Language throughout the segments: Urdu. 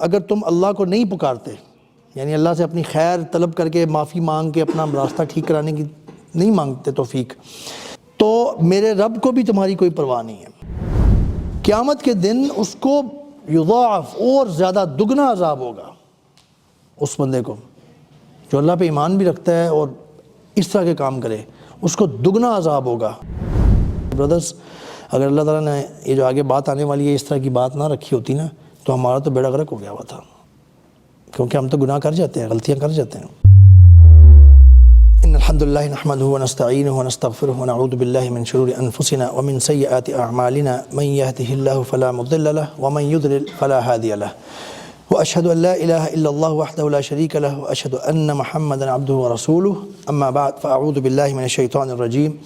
اگر تم اللہ کو نہیں پکارتے، یعنی اللہ سے اپنی خیر طلب کر کے معافی مانگ کے اپنا راستہ ٹھیک کرانے کی نہیں مانگتے توفیق، تو میرے رب کو بھی تمہاری کوئی پرواہ نہیں ہے۔ قیامت کے دن اس کو یضاعف، اور زیادہ دگنا عذاب ہوگا اس بندے کو جو اللہ پہ ایمان بھی رکھتا ہے اور اس طرح کے کام کرے، اس کو دگنا عذاب ہوگا۔ برادرز، اگر اللہ تعالیٰ نے یہ جو آگے بات آنے والی ہے اس طرح کی بات نہ رکھی ہوتی نا، تو ہمارا تو بیڑا غرق ہو گیا ہوا تھا، کیونکہ ہم تو گناہ کر جاتے ہیں، غلطیاں کر جاتے ہیں۔ ان الحمد للہ نحمده ونستعینه ونستغفره ونعوذ باللہ من شرور انفسنا ومن سیئات اعمالنا من يهده الله فلا مضل له ومن يضلل فلا هادي له واشهد ان لا اله الا الله وحده لا شريك له واشهد ان محمدا عبده ورسوله اما بعد فاعوذ باللہ من الشیطان الرجیم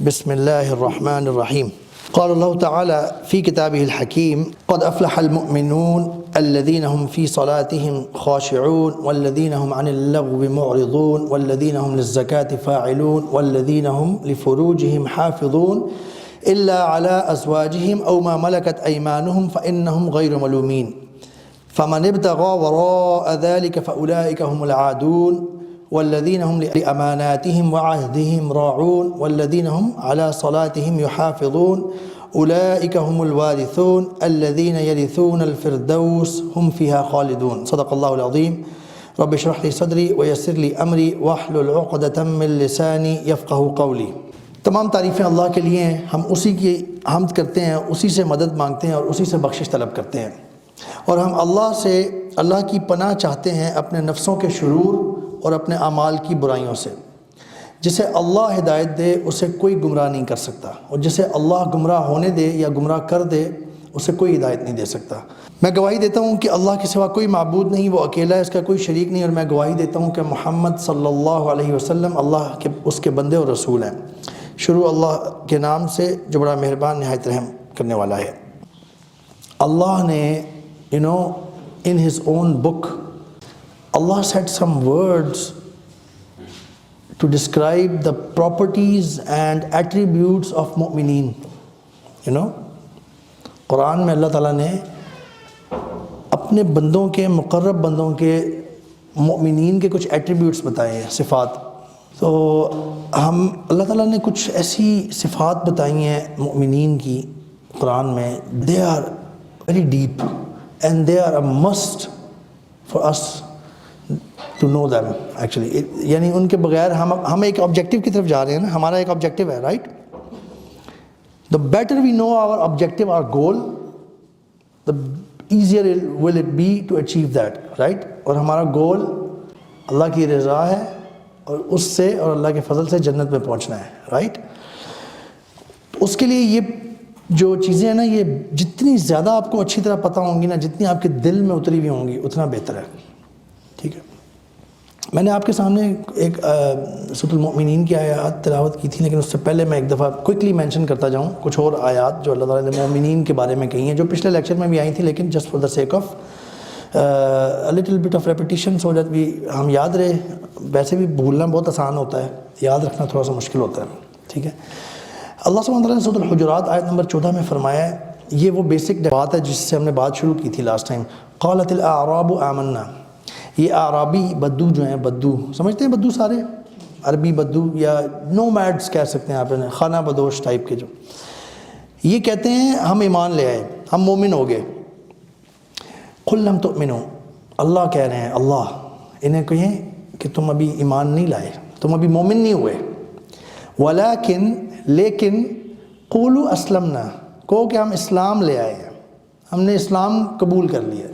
بسم اللہ الرحمن الرحیم۔ قال اللہ تعالی فی کتابہ الحکیم قد افلح المؤمنون الذین هم فی صلاتهم خاشعون والذین هم عن اللغو معرضون والذین هم للزکاة فاعلون والذین هم لفروجهم حافظون الا على ازواجهم او ما ملكت ایمانهم فانهم غیر ملومین فمن ابتغى وراء ذلك فاولئک هم العادون والذین هم لأماناتهم وعهدهم راعون والذین هم على صلاتهم يحافظون اولئک هم الوارثون الذین یرثون الفردوس هم فيها خالدون۔ صدق اللہ العظیم۔ رب اشرح لي صدری ویسر لي امری واحلل عقدۃ من لسانی یفقهوا قولی۔ تمام تعریفیں اللہ کے لیے ہیں، ہم اسی کی حمد کرتے ہیں، اسی سے مدد مانگتے ہیں اور اسی سے بخشش طلب کرتے ہیں، اور ہم اللہ سے اللہ کی پناہ چاہتے ہیں اپنے نفسوں کے شرور اور اپنے اعمال کی برائیوں سے۔ جسے اللہ ہدایت دے اسے کوئی گمراہ نہیں کر سکتا، اور جسے اللہ گمراہ ہونے دے یا گمراہ کر دے اسے کوئی ہدایت نہیں دے سکتا۔ میں گواہی دیتا ہوں کہ اللہ کے سوا کوئی معبود نہیں، وہ اکیلا ہے، اس کا کوئی شریک نہیں، اور میں گواہی دیتا ہوں کہ محمد صلی اللہ علیہ وسلم اللہ کے اس کے بندے اور رسول ہیں۔ شروع اللہ کے نام سے جو بڑا مہربان نہایت رحم کرنے والا ہے۔ اللہ نے in his own book, Allah said some words to describe the properties and attributes of mu'mineen. قرآن میں اللہ تعالیٰ نے اپنے بندوں کے، مقرب بندوں کے، مؤمنین کے کچھ ایٹریبیوٹس بتائے ہیں، صفات۔ تو اللہ تعالیٰ نے کچھ ایسی صفات بتائی ہیں مؤمنین کی قرآن میں، they are very deep and they are a must for us to know them actually۔ یعنی ان کے بغیر ہم ایک آبجیکٹیو کی طرف جا رہے ہیں نا، ہمارا ایک آبجیکٹیو ہے، right? the better we know our objective, our goal, the easier will it be to achieve that, right؟ اور ہمارا گول اللہ کی رضا ہے، اور اس سے اور اللہ کے فضل سے جنت میں پہنچنا ہے، رائٹ؟ اس کے لیے یہ جو چیزیں ہیں نا، یہ جتنی زیادہ آپ کو اچھی طرح پتہ ہوں گی نا، جتنی آپ کے دل میں اتری ہوئی ہوں گی، اتنا بہتر ہے، ٹھیک ہے؟ میں نے آپ کے سامنے ایک سورۃ المؤمنین کی آیات تلاوت کی تھی، لیکن اس سے پہلے میں ایک دفعہ کوئکلی مینشن کرتا جاؤں کچھ اور آیات جو اللہ تعالیٰ نے مومنین کے بارے میں کہی ہیں، جو پچھلے لیکچر میں بھی آئی تھی، لیکن just for the sake of little bit of repetition so that ہم یاد رہے۔ ویسے بھی بھولنا بہت آسان ہوتا ہے، یاد رکھنا تھوڑا سا مشکل ہوتا ہے، ٹھیک ہے؟ اللہ سبحانہ وتعالیٰ نے سورۃ الحجرات آیت نمبر 14 میں فرمایا ہے، یہ وہ بیسک بات ہے جس سے ہم نے بات شروع کی تھی لاسٹ ٹائم۔ قالت الاعراب آمنا، یہ اعرابی بدو جو ہیں، بدو سمجھتے ہیں، بدو سارے عربی بدو یا نومیڈس کہہ سکتے ہیں آپ انہیں، خانہ بدوش ٹائپ کے، جو یہ کہتے ہیں ہم ایمان لے آئے، ہم مومن ہو گئے۔ قل لم تؤمنوا، اللہ کہہ رہے ہیں، اللہ انہیں کہیں کہ تم ابھی ایمان نہیں لائے، تم ابھی مومن نہیں ہوئے۔ لیکن قولوا اسلمنا، کہو کہ ہم اسلام لے آئے ہیں، ہم نے اسلام قبول کر لیا،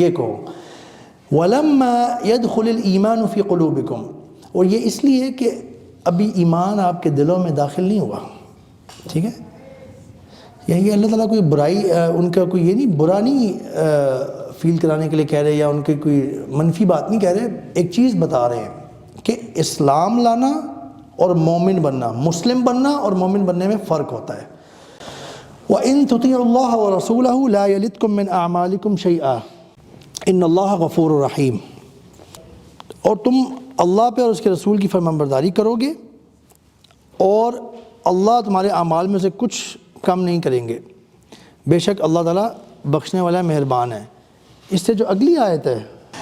یہ کہو۔ ولما يدخل الایمان فی قلوبکم، اور یہ اس لیے کہ ابھی ایمان آپ کے دلوں میں داخل نہیں ہوا، ٹھیک ہے؟ یہی اللہ تعالیٰ کوئی برائی، ان کا کوئی یہ نہیں، برا نہیں فیل کرانے کے لیے کہہ رہے، یا ان کی کوئی منفی بات نہیں کہہ رہے، ایک چیز بتا رہے ہیں کہ اسلام لانا اور مومن بننا، مسلم بننا اور مومن بننے میں فرق ہوتا ہے۔ وَإِن تُطِيعُوا اللَّهَ وَرَسُولَهُ لَا يَلِتْكُم مِّنْ أَعْمَالِكُمْ شَيْئًا إِنَّ اللَّهَ غَفُورٌ رَحِيمٌ، اور تم اللہ پہ اور اس کے رسول کی فرمانبرداری کرو گے اور اللہ تمہارے اعمال میں سے کچھ کم نہیں کریں گے، بے شک اللہ تعالیٰ بخشنے والا مہربان ہے۔ اس سے جو اگلی آیت ہے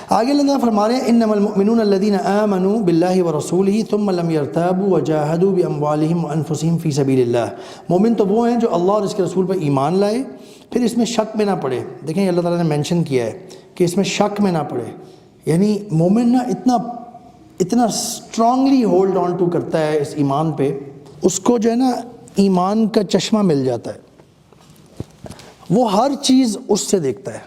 آگے اللہ تعالیٰ فرما رہے ہیں انما المؤمنون الذین آمنوا باللہ ورسولہ ثم لم یرتابوا وجاہدوا باموالہم وانفسہم فی سبیل اللہ. مومن تو وہ ہیں جو اللہ اور اس کے رسول پر ایمان لائے پھر اس میں شک میں نہ پڑے. دیکھیں اللہ تعالیٰ نے مینشن کیا ہے کہ اس میں شک میں نہ پڑے. یعنی مومن نا اتنا اسٹرانگلی ہولڈ آن ٹو کرتا ہے اس ایمان پہ, اس کو جو ہے نا ایمان کا چشمہ مل جاتا ہے. وہ ہر چیز اس سے دیکھتا ہے,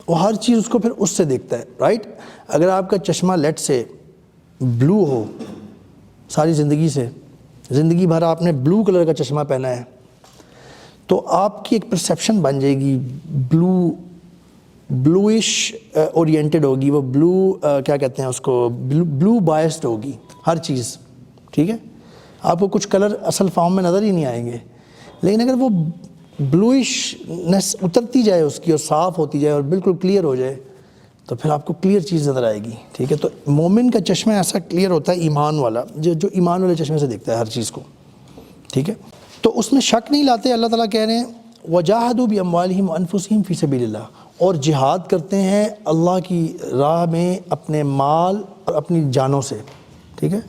وہ ہر چیز اس کو پھر اس سے دیکھتا ہے, رائٹ. اگر آپ کا چشمہ لیٹ سے بلو ہو ساری زندگی سے, زندگی بھر آپ نے بلو کلر کا چشمہ پہنا ہے, تو آپ کی ایک پرسیپشن بن جائے گی بلوئش اورینٹڈ ہوگی, وہ بلو کیا کہتے ہیں اس کو, بلو بائسڈ ہوگی ہر چیز, ٹھیک ہے. آپ کو کچھ کلر اصل فارم میں نظر ہی نہیں آئیں گے, لیکن اگر وہ بلوئشنس اترتی جائے اس کی اور صاف ہوتی جائے اور بالکل کلیئر ہو جائے تو پھر آپ کو کلیئر چیز نظر آئے گی, ٹھیک ہے. تو مومن کا چشمہ ایسا کلیئر ہوتا ہے ایمان والا, جو ایمان والے چشمے سے دیکھتا ہے ہر چیز کو, ٹھیک ہے. تو اس میں شک نہیں لاتے. اللہ تعالیٰ کہہ رہے ہیں وجاہدوا باموالہم وانفسہم فی سبیل اللہ, اور جہاد کرتے ہیں اللہ کی راہ میں اپنے مال اور اپنی جانوں سے, ٹھیک ہے.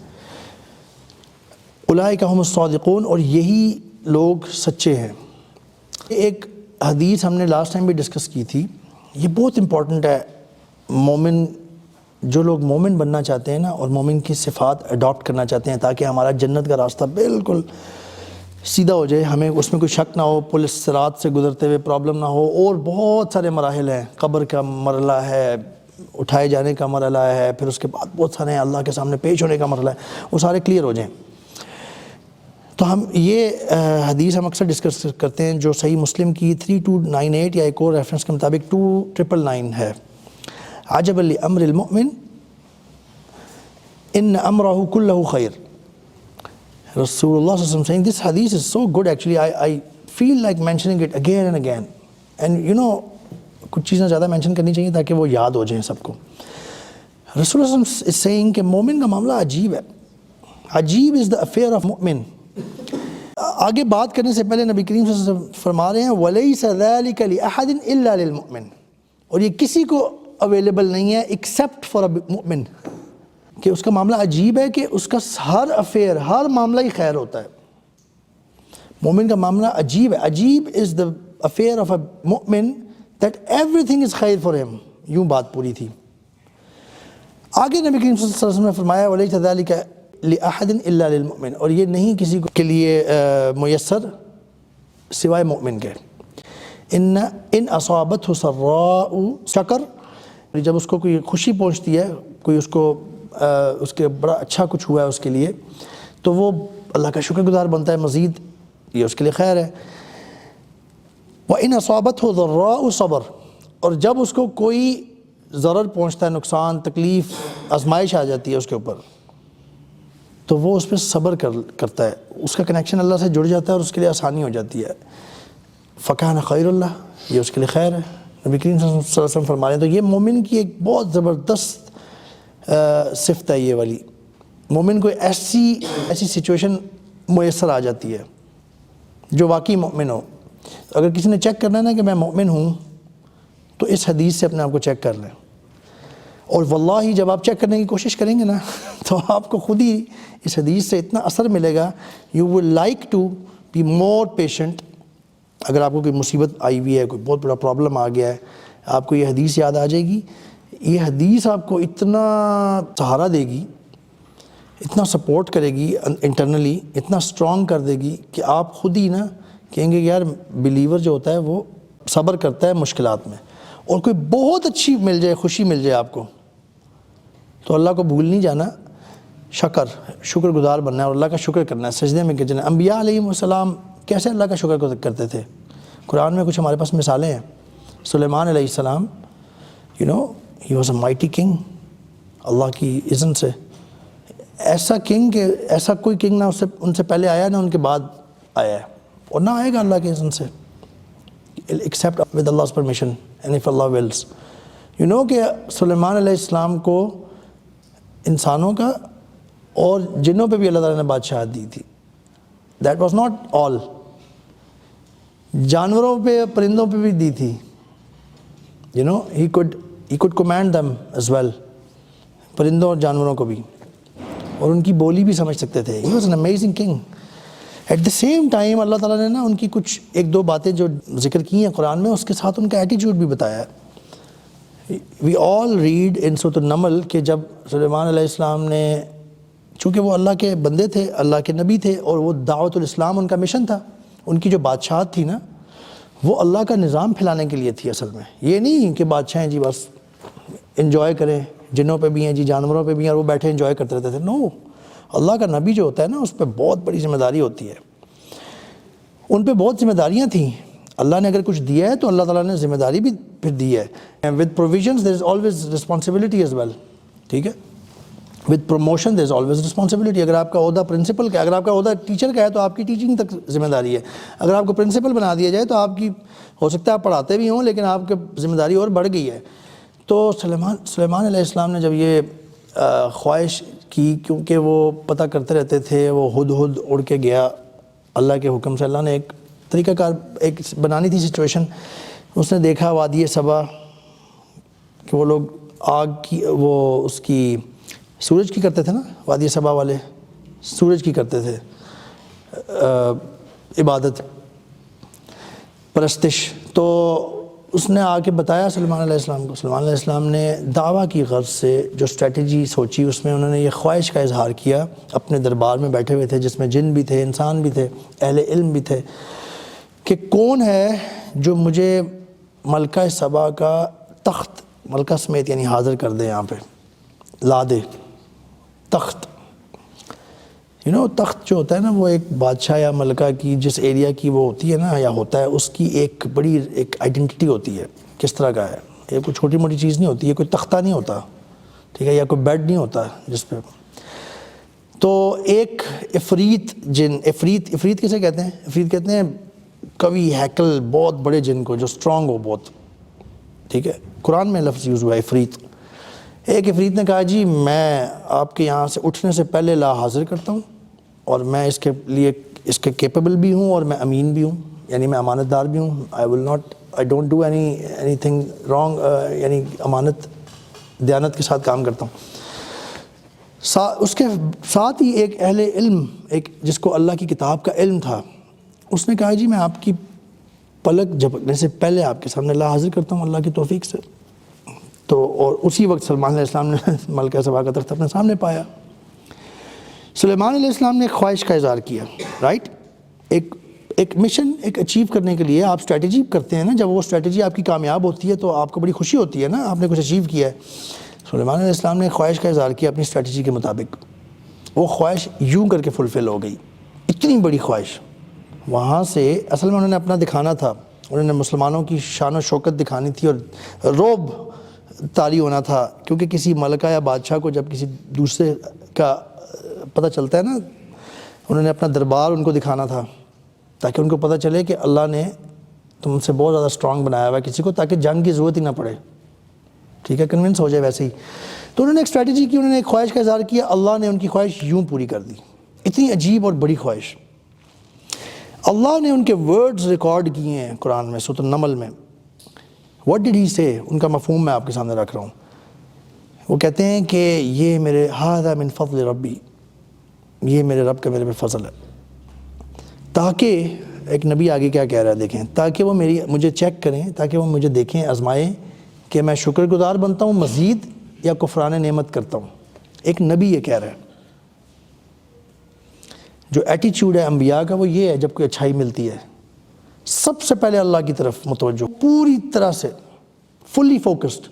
اولئک ھم الصادقون, اور یہی لوگ سچے ہیں. ایک حدیث ہم نے لاسٹ ٹائم بھی ڈسکس کی تھی, یہ بہت امپورٹنٹ ہے. مومن, جو لوگ مومن بننا چاہتے ہیں نا اور مومن کی صفات اڈاپٹ کرنا چاہتے ہیں تاکہ ہمارا جنت کا راستہ بالکل سیدھا ہو جائے, ہمیں اس میں کوئی شک نہ ہو, پل صراط سے گزرتے ہوئے پرابلم نہ ہو, اور بہت سارے مراحل ہیں, قبر کا مرحلہ ہے, اٹھائے جانے کا مرحلہ ہے, پھر اس کے بعد بہت سارے ہیں اللہ کے سامنے پیش ہونے کا مرحلہ ہے, وہ سارے کلیئر ہو جائیں. تو ہم یہ حدیث ہم اکثر ڈسکس کرتے ہیں جو صحیح مسلم کی 3298 یا ایک اور ریفرنس کے مطابق 2999 ہے. عجبا لامر المؤمن ان امرہ کلہ خیر. رسول اللہ صلی اللہ علیہ وسلم saying this hadith is so good actually, I feel like mentioning it again and again, and you know کچھ چیزیں زیادہ مینشن کرنی چاہیے تاکہ وہ یاد ہو جائیں سب کو. رسول اللہ صلی اللہ علیہ وسلم is saying کہ مومن کا معاملہ عجیب ہے. عجیب is the affair of mu'min. آگے بات کرنے سے پہلے نبی کریم صلی اللہ علیہ وسلم فرما رہے ہیں وَلَيْسَ ذَلِكَ لِأَحَدٍ إِلَّا لِلْمُؤْمِنِ, اور یہ کسی کو اویلیبل نہیں ہے ایکسیپٹ فار اے مومن, کہ اس کا معاملہ عجیب ہے کہ اس کا ہر افیئر, ہر معاملہ ہی خیر ہوتا ہے. مومن کا معاملہ عجیب ہے. عجیب از دا افیئر آف اے مومن دیٹ ایوری تھنگ از خیر فار ہم. یوں بات پوری تھی. آگے نبی کریم صلی اللہ علیہ وسلم نے فرمایا وَلَيْسَ ذَلِكَ لِأَحَدٍ إِلَّا لِلْمُؤْمِنِ, اور یہ نہیں کسی کے لیے میسر سوائے مومن کے. ان اصابتہ سراء شکر, جب اس کو کوئی خوشی پہنچتی ہے, کوئی اس کو اس کے بڑا اچھا کچھ ہوا ہے اس کے لیے, تو وہ اللہ کا شکر گزار بنتا ہے مزید, یہ اس کے لیے خیر ہے. وَإِنْ أَصَابَتْهُ ضَرَّاءُ صَبَرَ, اور جب اس کو کوئی ضرر پہنچتا ہے, نقصان, تکلیف, آزمائش آ جاتی ہے اس کے اوپر, تو وہ اس پہ صبر کرتا ہے, اس کا کنیکشن اللہ سے جڑ جاتا ہے اور اس کے لیے آسانی ہو جاتی ہے. فَكَانَ خَيْرُ اللَّهِ, یہ اس کے لیے خیر ہے. نبی کریم صلی اللہ علیہ وسلم فرما رہے ہیں. تو یہ مومن کی ایک بہت زبردست صفت ہے یہ والی. مومن کو ایسی سچویشن میسر آ جاتی ہے جو واقعی مومن ہو. اگر کسی نے چیک کرنا ہے نا کہ میں مومن ہوں, تو اس حدیث سے اپنے آپ کو چیک کر لیں. اور واللہ جب آپ چیک کرنے کی کوشش کریں گے نا تو آپ کو خود ہی اس حدیث سے اتنا اثر ملے گا. You will like to be more patient. اگر آپ کو کوئی مصیبت آئی ہوئی ہے, کوئی بہت بڑا پرابلم آ گیا ہے, آپ کو یہ حدیث یاد آ جائے گی. یہ حدیث آپ کو اتنا سہارا دے گی, اتنا سپورٹ کرے گی انٹرنلی, اتنا اسٹرانگ کر دے گی کہ آپ خود ہی نا کہیں گے یار بلیور جو ہوتا ہے وہ صبر کرتا ہے مشکلات میں. اور کوئی بہت اچھی مل جائے, خوشی مل جائے آپ کو, تو اللہ کو بھول نہیں جانا, شکر گزار بننا ہے اور اللہ کا شکر کرنا ہے, سجدے میں گرنا ہے. انبیاء علیہ السلام کیسے اللہ کا شکر کرتے تھے؟ قرآن میں کچھ ہمارے پاس مثالیں ہیں. سلیمان علیہ السلام, you know, he was a mighty king, اللہ کی اذن سے. ایسا کنگ کہ ایسا کوئی کنگ نہ ان سے پہلے آیا نہ ان کے بعد آیا ہے, اور نہ آئے گا اللہ کی اذن سے, except with Allah's permission and if Allah wills. You know کہ سلیمان علیہ السلام کو انسانوں کا اور جنوں پہ بھی اللہ تعالیٰ نے بادشاہت دی تھی. That was not all. جانوروں پہ, پرندوں پہ بھی دی تھی, You know, he could command them as well, پرندوں اور جانوروں کو بھی, اور ان کی بولی بھی سمجھ سکتے تھے. He was an amazing king. At the same time اللہ تعالیٰ نے نا ان کی کچھ ایک دو باتیں جو ذکر کی ہیں قرآن میں, اس کے ساتھ ان کا ایٹیٹیوڈ بھی بتایا ہے. We all read in سورۃ النمل کہ جب سلیمان علیہ السلام نے, چونکہ وہ اللہ کے بندے تھے, اللہ کے نبی تھے, اور وہ دعوت الاسلام ان کا مشن تھا, ان کی جو بادشاہت تھی نا وہ اللہ کا نظام پھیلانے کے لیے تھی اصل میں. یہ نہیں کہ بادشاہ ہیں جی بس انجوائے کریں, جنوں پہ بھی ہیں جی, جانوروں پہ بھی ہیں, اور وہ بیٹھے انجوائے کرتے رہتے تھے. نو, اللہ کا نبی جو ہوتا ہے نا اس پہ بہت بڑی ذمہ داری ہوتی ہے. ان پہ بہت ذمہ داریاں تھیں. اللہ نے اگر کچھ دیا ہے تو اللہ تعالیٰ نے ذمہ داری بھی پھر دی ہے. With provisions there is always responsibility as well. ٹھیک ہے, with promotion there is always responsibility. اگر آپ کا عہدہ پرنسپل کا ہے, اگر آپ کا عہدہ ٹیچر کا ہے تو آپ کی ٹیچنگ تک ذمہ داری ہے. اگر آپ کو پرنسپل بنا دیا جائے تو آپ کی, ہو سکتا ہے آپ پڑھاتے بھی ہوں لیکن آپ کی ذمہ داری اور بڑھ گئی ہے. تو سلیمان علیہ السلام نے جب یہ خواہش کی, کیونکہ وہ پتہ کرتے رہتے تھے, وہ ہد اڑ کے گیا اللہ کے حکم سے. اللہ نے ایک طریقہ کار ایک بنانی تھی سچویشن. اس نے دیکھا وادی صبا کہ وہ لوگ آگ کی, وہ اس کی سورج کی کرتے تھے نا, وادی صبا والے سورج کی کرتے تھے عبادت پرستش. تو اس نے آ کے بتایا سلیمان علیہ السلام کو. سلیمان علیہ السلام نے دعویٰ کی غرض سے جو اسٹریٹجی سوچی, اس میں انہوں نے یہ خواہش کا اظہار کیا. اپنے دربار میں بیٹھے ہوئے تھے جس میں جن بھی تھے, انسان بھی تھے, اہل علم بھی تھے, کہ کون ہے جو مجھے ملکہ سبا کا تخت, ملکہ سمیت یعنی حاضر کر دے, یہاں پہ لا دے تخت. تخت جو ہوتا ہے نا وہ ایک بادشاہ یا ملکہ کی جس ایریا کی وہ ہوتی ہے نا یا ہوتا ہے, اس کی ایک بڑی ایک آئیڈینٹی ہوتی ہے کس طرح کا ہے. یہ کوئی چھوٹی موٹی چیز نہیں ہوتی, یہ کوئی تختہ نہیں ہوتا, ٹھیک ہے, یا کوئی بیڈ نہیں ہوتا جس پہ. تو ایک عفریت جن, عفریت کسے کہتے ہیں؟ عفریت کہتے ہیں قوی ہیکل, بہت بڑے جن کو جو اسٹرانگ ہو بہت. ٹھیک ہے, قرآن میں لفظ یوز ہوا ہے عفریت. ایک عفریت نے کہا جی میں آپ کے یہاں سے اٹھنے سے پہلے لا حاضر کرتا ہوں, اور میں اس کے لیے اس کے کیپیبل بھی ہوں, اور میں امین بھی ہوں, یعنی میں امانت دار بھی ہوں. I don't do anything wrong, یعنی امانت دیانت کے ساتھ کام کرتا ہوں. اس کے ساتھ ہی ایک اہل علم, ایک جس کو اللہ کی کتاب کا علم تھا, اس نے کہا جی میں آپ کی پلک جھپکنے سے پہلے آپ کے سامنے لا حاضر کرتا ہوں اللہ کی توفیق سے. تو اور اسی وقت سلیمان علیہ السلام نے ملکہ سبا کا تخت اپنے سامنے پایا. سلیمان علیہ السلام نے ایک خواہش کا اظہار کیا, رائٹ. ایک مشن ایک اچیو کرنے کے لیے آپ اسٹریٹجی کرتے ہیں نا, جب وہ اسٹریٹجی آپ کی کامیاب ہوتی ہے تو آپ کو بڑی خوشی ہوتی ہے نا, آپ نے کچھ اچیو کیا ہے. سلیمان علیہ السلام نے ایک خواہش کا اظہار کیا اپنی اسٹریٹجی کے مطابق. وہ خواہش یوں کر کے فلفل ہو گئی, اتنی بڑی خواہش. وہاں سے اصل میں انہوں نے اپنا دکھانا تھا, انہوں نے مسلمانوں کی شان و شوکت دکھانی تھی اور روب طاری ہونا تھا, کیونکہ کسی ملکہ یا بادشاہ کو جب کسی دوسرے کا پتہ چلتا ہے نا, انہوں نے اپنا دربار ان کو دکھانا تھا تاکہ ان کو پتہ چلے کہ اللہ نے تم سے بہت زیادہ اسٹرانگ بنایا ہوا ہے کسی کو, تاکہ جنگ کی ضرورت ہی نہ پڑے. ٹھیک ہے, کنونس ہو جائے ویسے ہی. تو انہوں نے ایک اسٹریٹجی کی, انہوں نے ایک خواہش کا اظہار کیا, اللہ نے ان کی خواہش یوں پوری کر دی. اتنی عجیب اور بڑی خواہش. اللہ نے ان کے ورڈز ریکارڈ کیے ہیں قرآن میں, سورۃ النمل میں. واٹ ڈڈ ہی سے, ان کا مفہوم میں آپ کے سامنے رکھ رہا ہوں. وہ کہتے ہیں کہ یہ میرے ھذا من فضل ربی, یہ میرے رب کا میرے پہ فضل ہے. تاکہ ایک نبی آگے کیا کہہ رہا ہے دیکھیں, تاکہ وہ مجھے چیک کریں, تاکہ وہ مجھے دیکھیں, آزمائیں کہ میں شکر گزار بنتا ہوں مزید یا کفران نعمت کرتا ہوں. ایک نبی یہ کہہ رہا ہے. جو ایٹیچیوڈ ہے انبیاء کا وہ یہ ہے, جب کوئی اچھائی ملتی ہے سب سے پہلے اللہ کی طرف متوجہ, پوری طرح سے فلی فوکسڈ.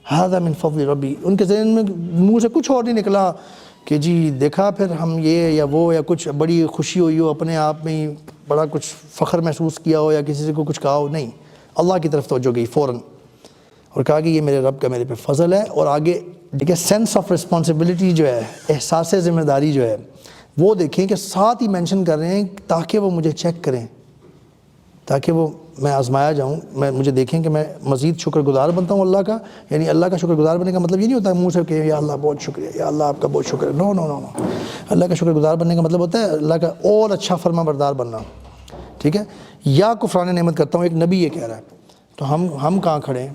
ھذا من فضل ربی, ان کے ذہن میں منہ سے کچھ اور نہیں نکلا کہ جی دیکھا پھر ہم یہ یا وہ, یا کچھ بڑی خوشی ہوئی ہو, اپنے آپ میں ہی بڑا کچھ فخر محسوس کیا ہو, یا کسی سے کو کچھ کہا ہو. نہیں, اللہ کی طرف توجہ گئی فوراً, اور کہا کہ یہ میرے رب کا میرے پہ فضل ہے. اور آگے دیکھیں سینس آف رسپانسبلٹی جو ہے, احساس ذمہ داری جو ہے, وہ دیکھیں کہ ساتھ ہی مینشن کر رہے ہیں تاکہ وہ مجھے چیک کریں, تاکہ وہ میں آزمایا جاؤں, مجھے دیکھیں کہ میں مزید شکر گزار بنتا ہوں اللہ کا. یعنی اللہ کا شکر گزار بننے کا مطلب یہ نہیں ہوتا منہ سے کہ یا اللہ بہت شکریہ, یا اللہ آپ کا بہت شکریہ. نو نو نو نو, اللہ کا شکر گزار بننے کا مطلب ہوتا ہے اللہ کا اور اچھا فرما بردار بننا. ٹھیک ہے, یا کفران نعمت کرتا ہوں. ایک نبی یہ کہہ رہا ہے. تو ہم کہاں کھڑے ہیں؟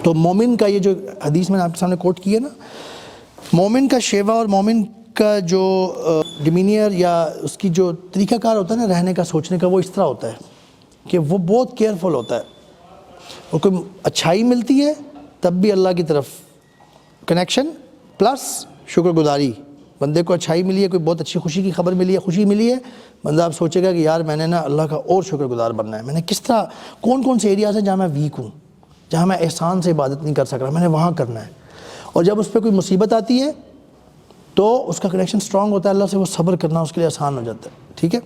تو مومن کا یہ جو حدیث میں نے آپ کے سامنے کوٹ کی ہے نا، مومن کا شیوا اور مومن کا جو ڈیمینئر یا اس کی جو طریقہ کار ہوتا ہے نا رہنے کا، سوچنے کا، وہ اس طرح ہوتا ہے کہ وہ بہت کیئرفل ہوتا ہے. اور کوئی اچھائی ملتی ہے تب بھی اللہ کی طرف کنیکشن پلس شکر گزاری. بندے کو اچھائی ملی ہے، کوئی بہت اچھی خوشی کی خبر ملی ہے، خوشی ملی ہے، بندہ آپ سوچے گا کہ یار میں نے نا اللہ کا اور شکر گزار بننا ہے. میں نے کس طرح کون سے ایریاز ہیں جہاں میں ویک ہوں، جہاں میں احسان سے عبادت نہیں کر سک رہا، میں نے وہاں کرنا ہے. اور جب اس پہ کوئی مصیبت آتی ہے تو اس کا کنیکشن اسٹرانگ ہوتا ہے اللہ سے، وہ صبر کرنا اس کے لیے آسان ہو جاتا ہے. ٹھیک ہے.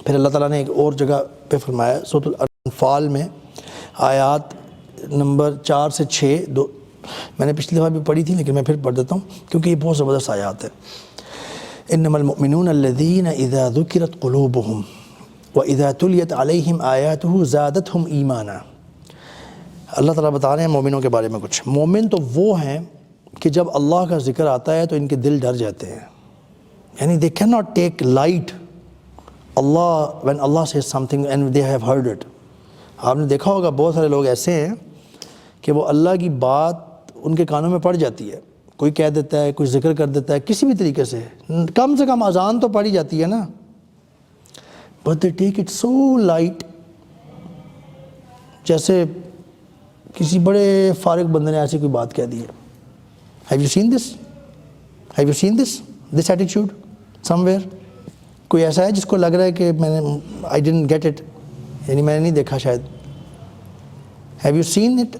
پھر اللہ تعالیٰ نے ایک اور جگہ پہ فرمایا سورۃ الانفال میں آیات نمبر 4 سے 6، میں نے پچھلی دفعہ بھی پڑھی تھی لیکن میں پھر پڑھ دیتا ہوں کیونکہ یہ بہت زبردست آیات ہے. انما المؤمنون الذین اذا ذکرت قلوبهم واذا تلیت علیہم آیاتہ زادتہم ایمانا. اللہ تعالیٰ بتا رہے ہیں مومنوں کے بارے میں کچھ. مومن تو وہ ہیں کہ جب اللہ کا ذکر آتا ہے تو ان کے دل ڈر جاتے ہیں. یعنی they cannot take light Allah when Allah says something and they have heard it. آپ نے دیکھا ہوگا بہت سارے لوگ ایسے ہیں کہ وہ اللہ کی بات ان کے کانوں میں پڑ جاتی ہے، کوئی کہہ دیتا ہے، کوئی ذکر کر دیتا ہے کسی بھی طریقے سے کم اذان تو پڑھی جاتی ہے نا، but they take it so light. جیسے کسی بڑے فارغ بندے نے ایسی کوئی بات کہہ دی ہے. Have you seen this? Have you seen this attitude somewhere? کوئی ایسا ہے جس کو لگ رہا ہے کہ میں نے I didn't get it، یعنی میں نے نہیں دیکھا شاید. Have you seen it؟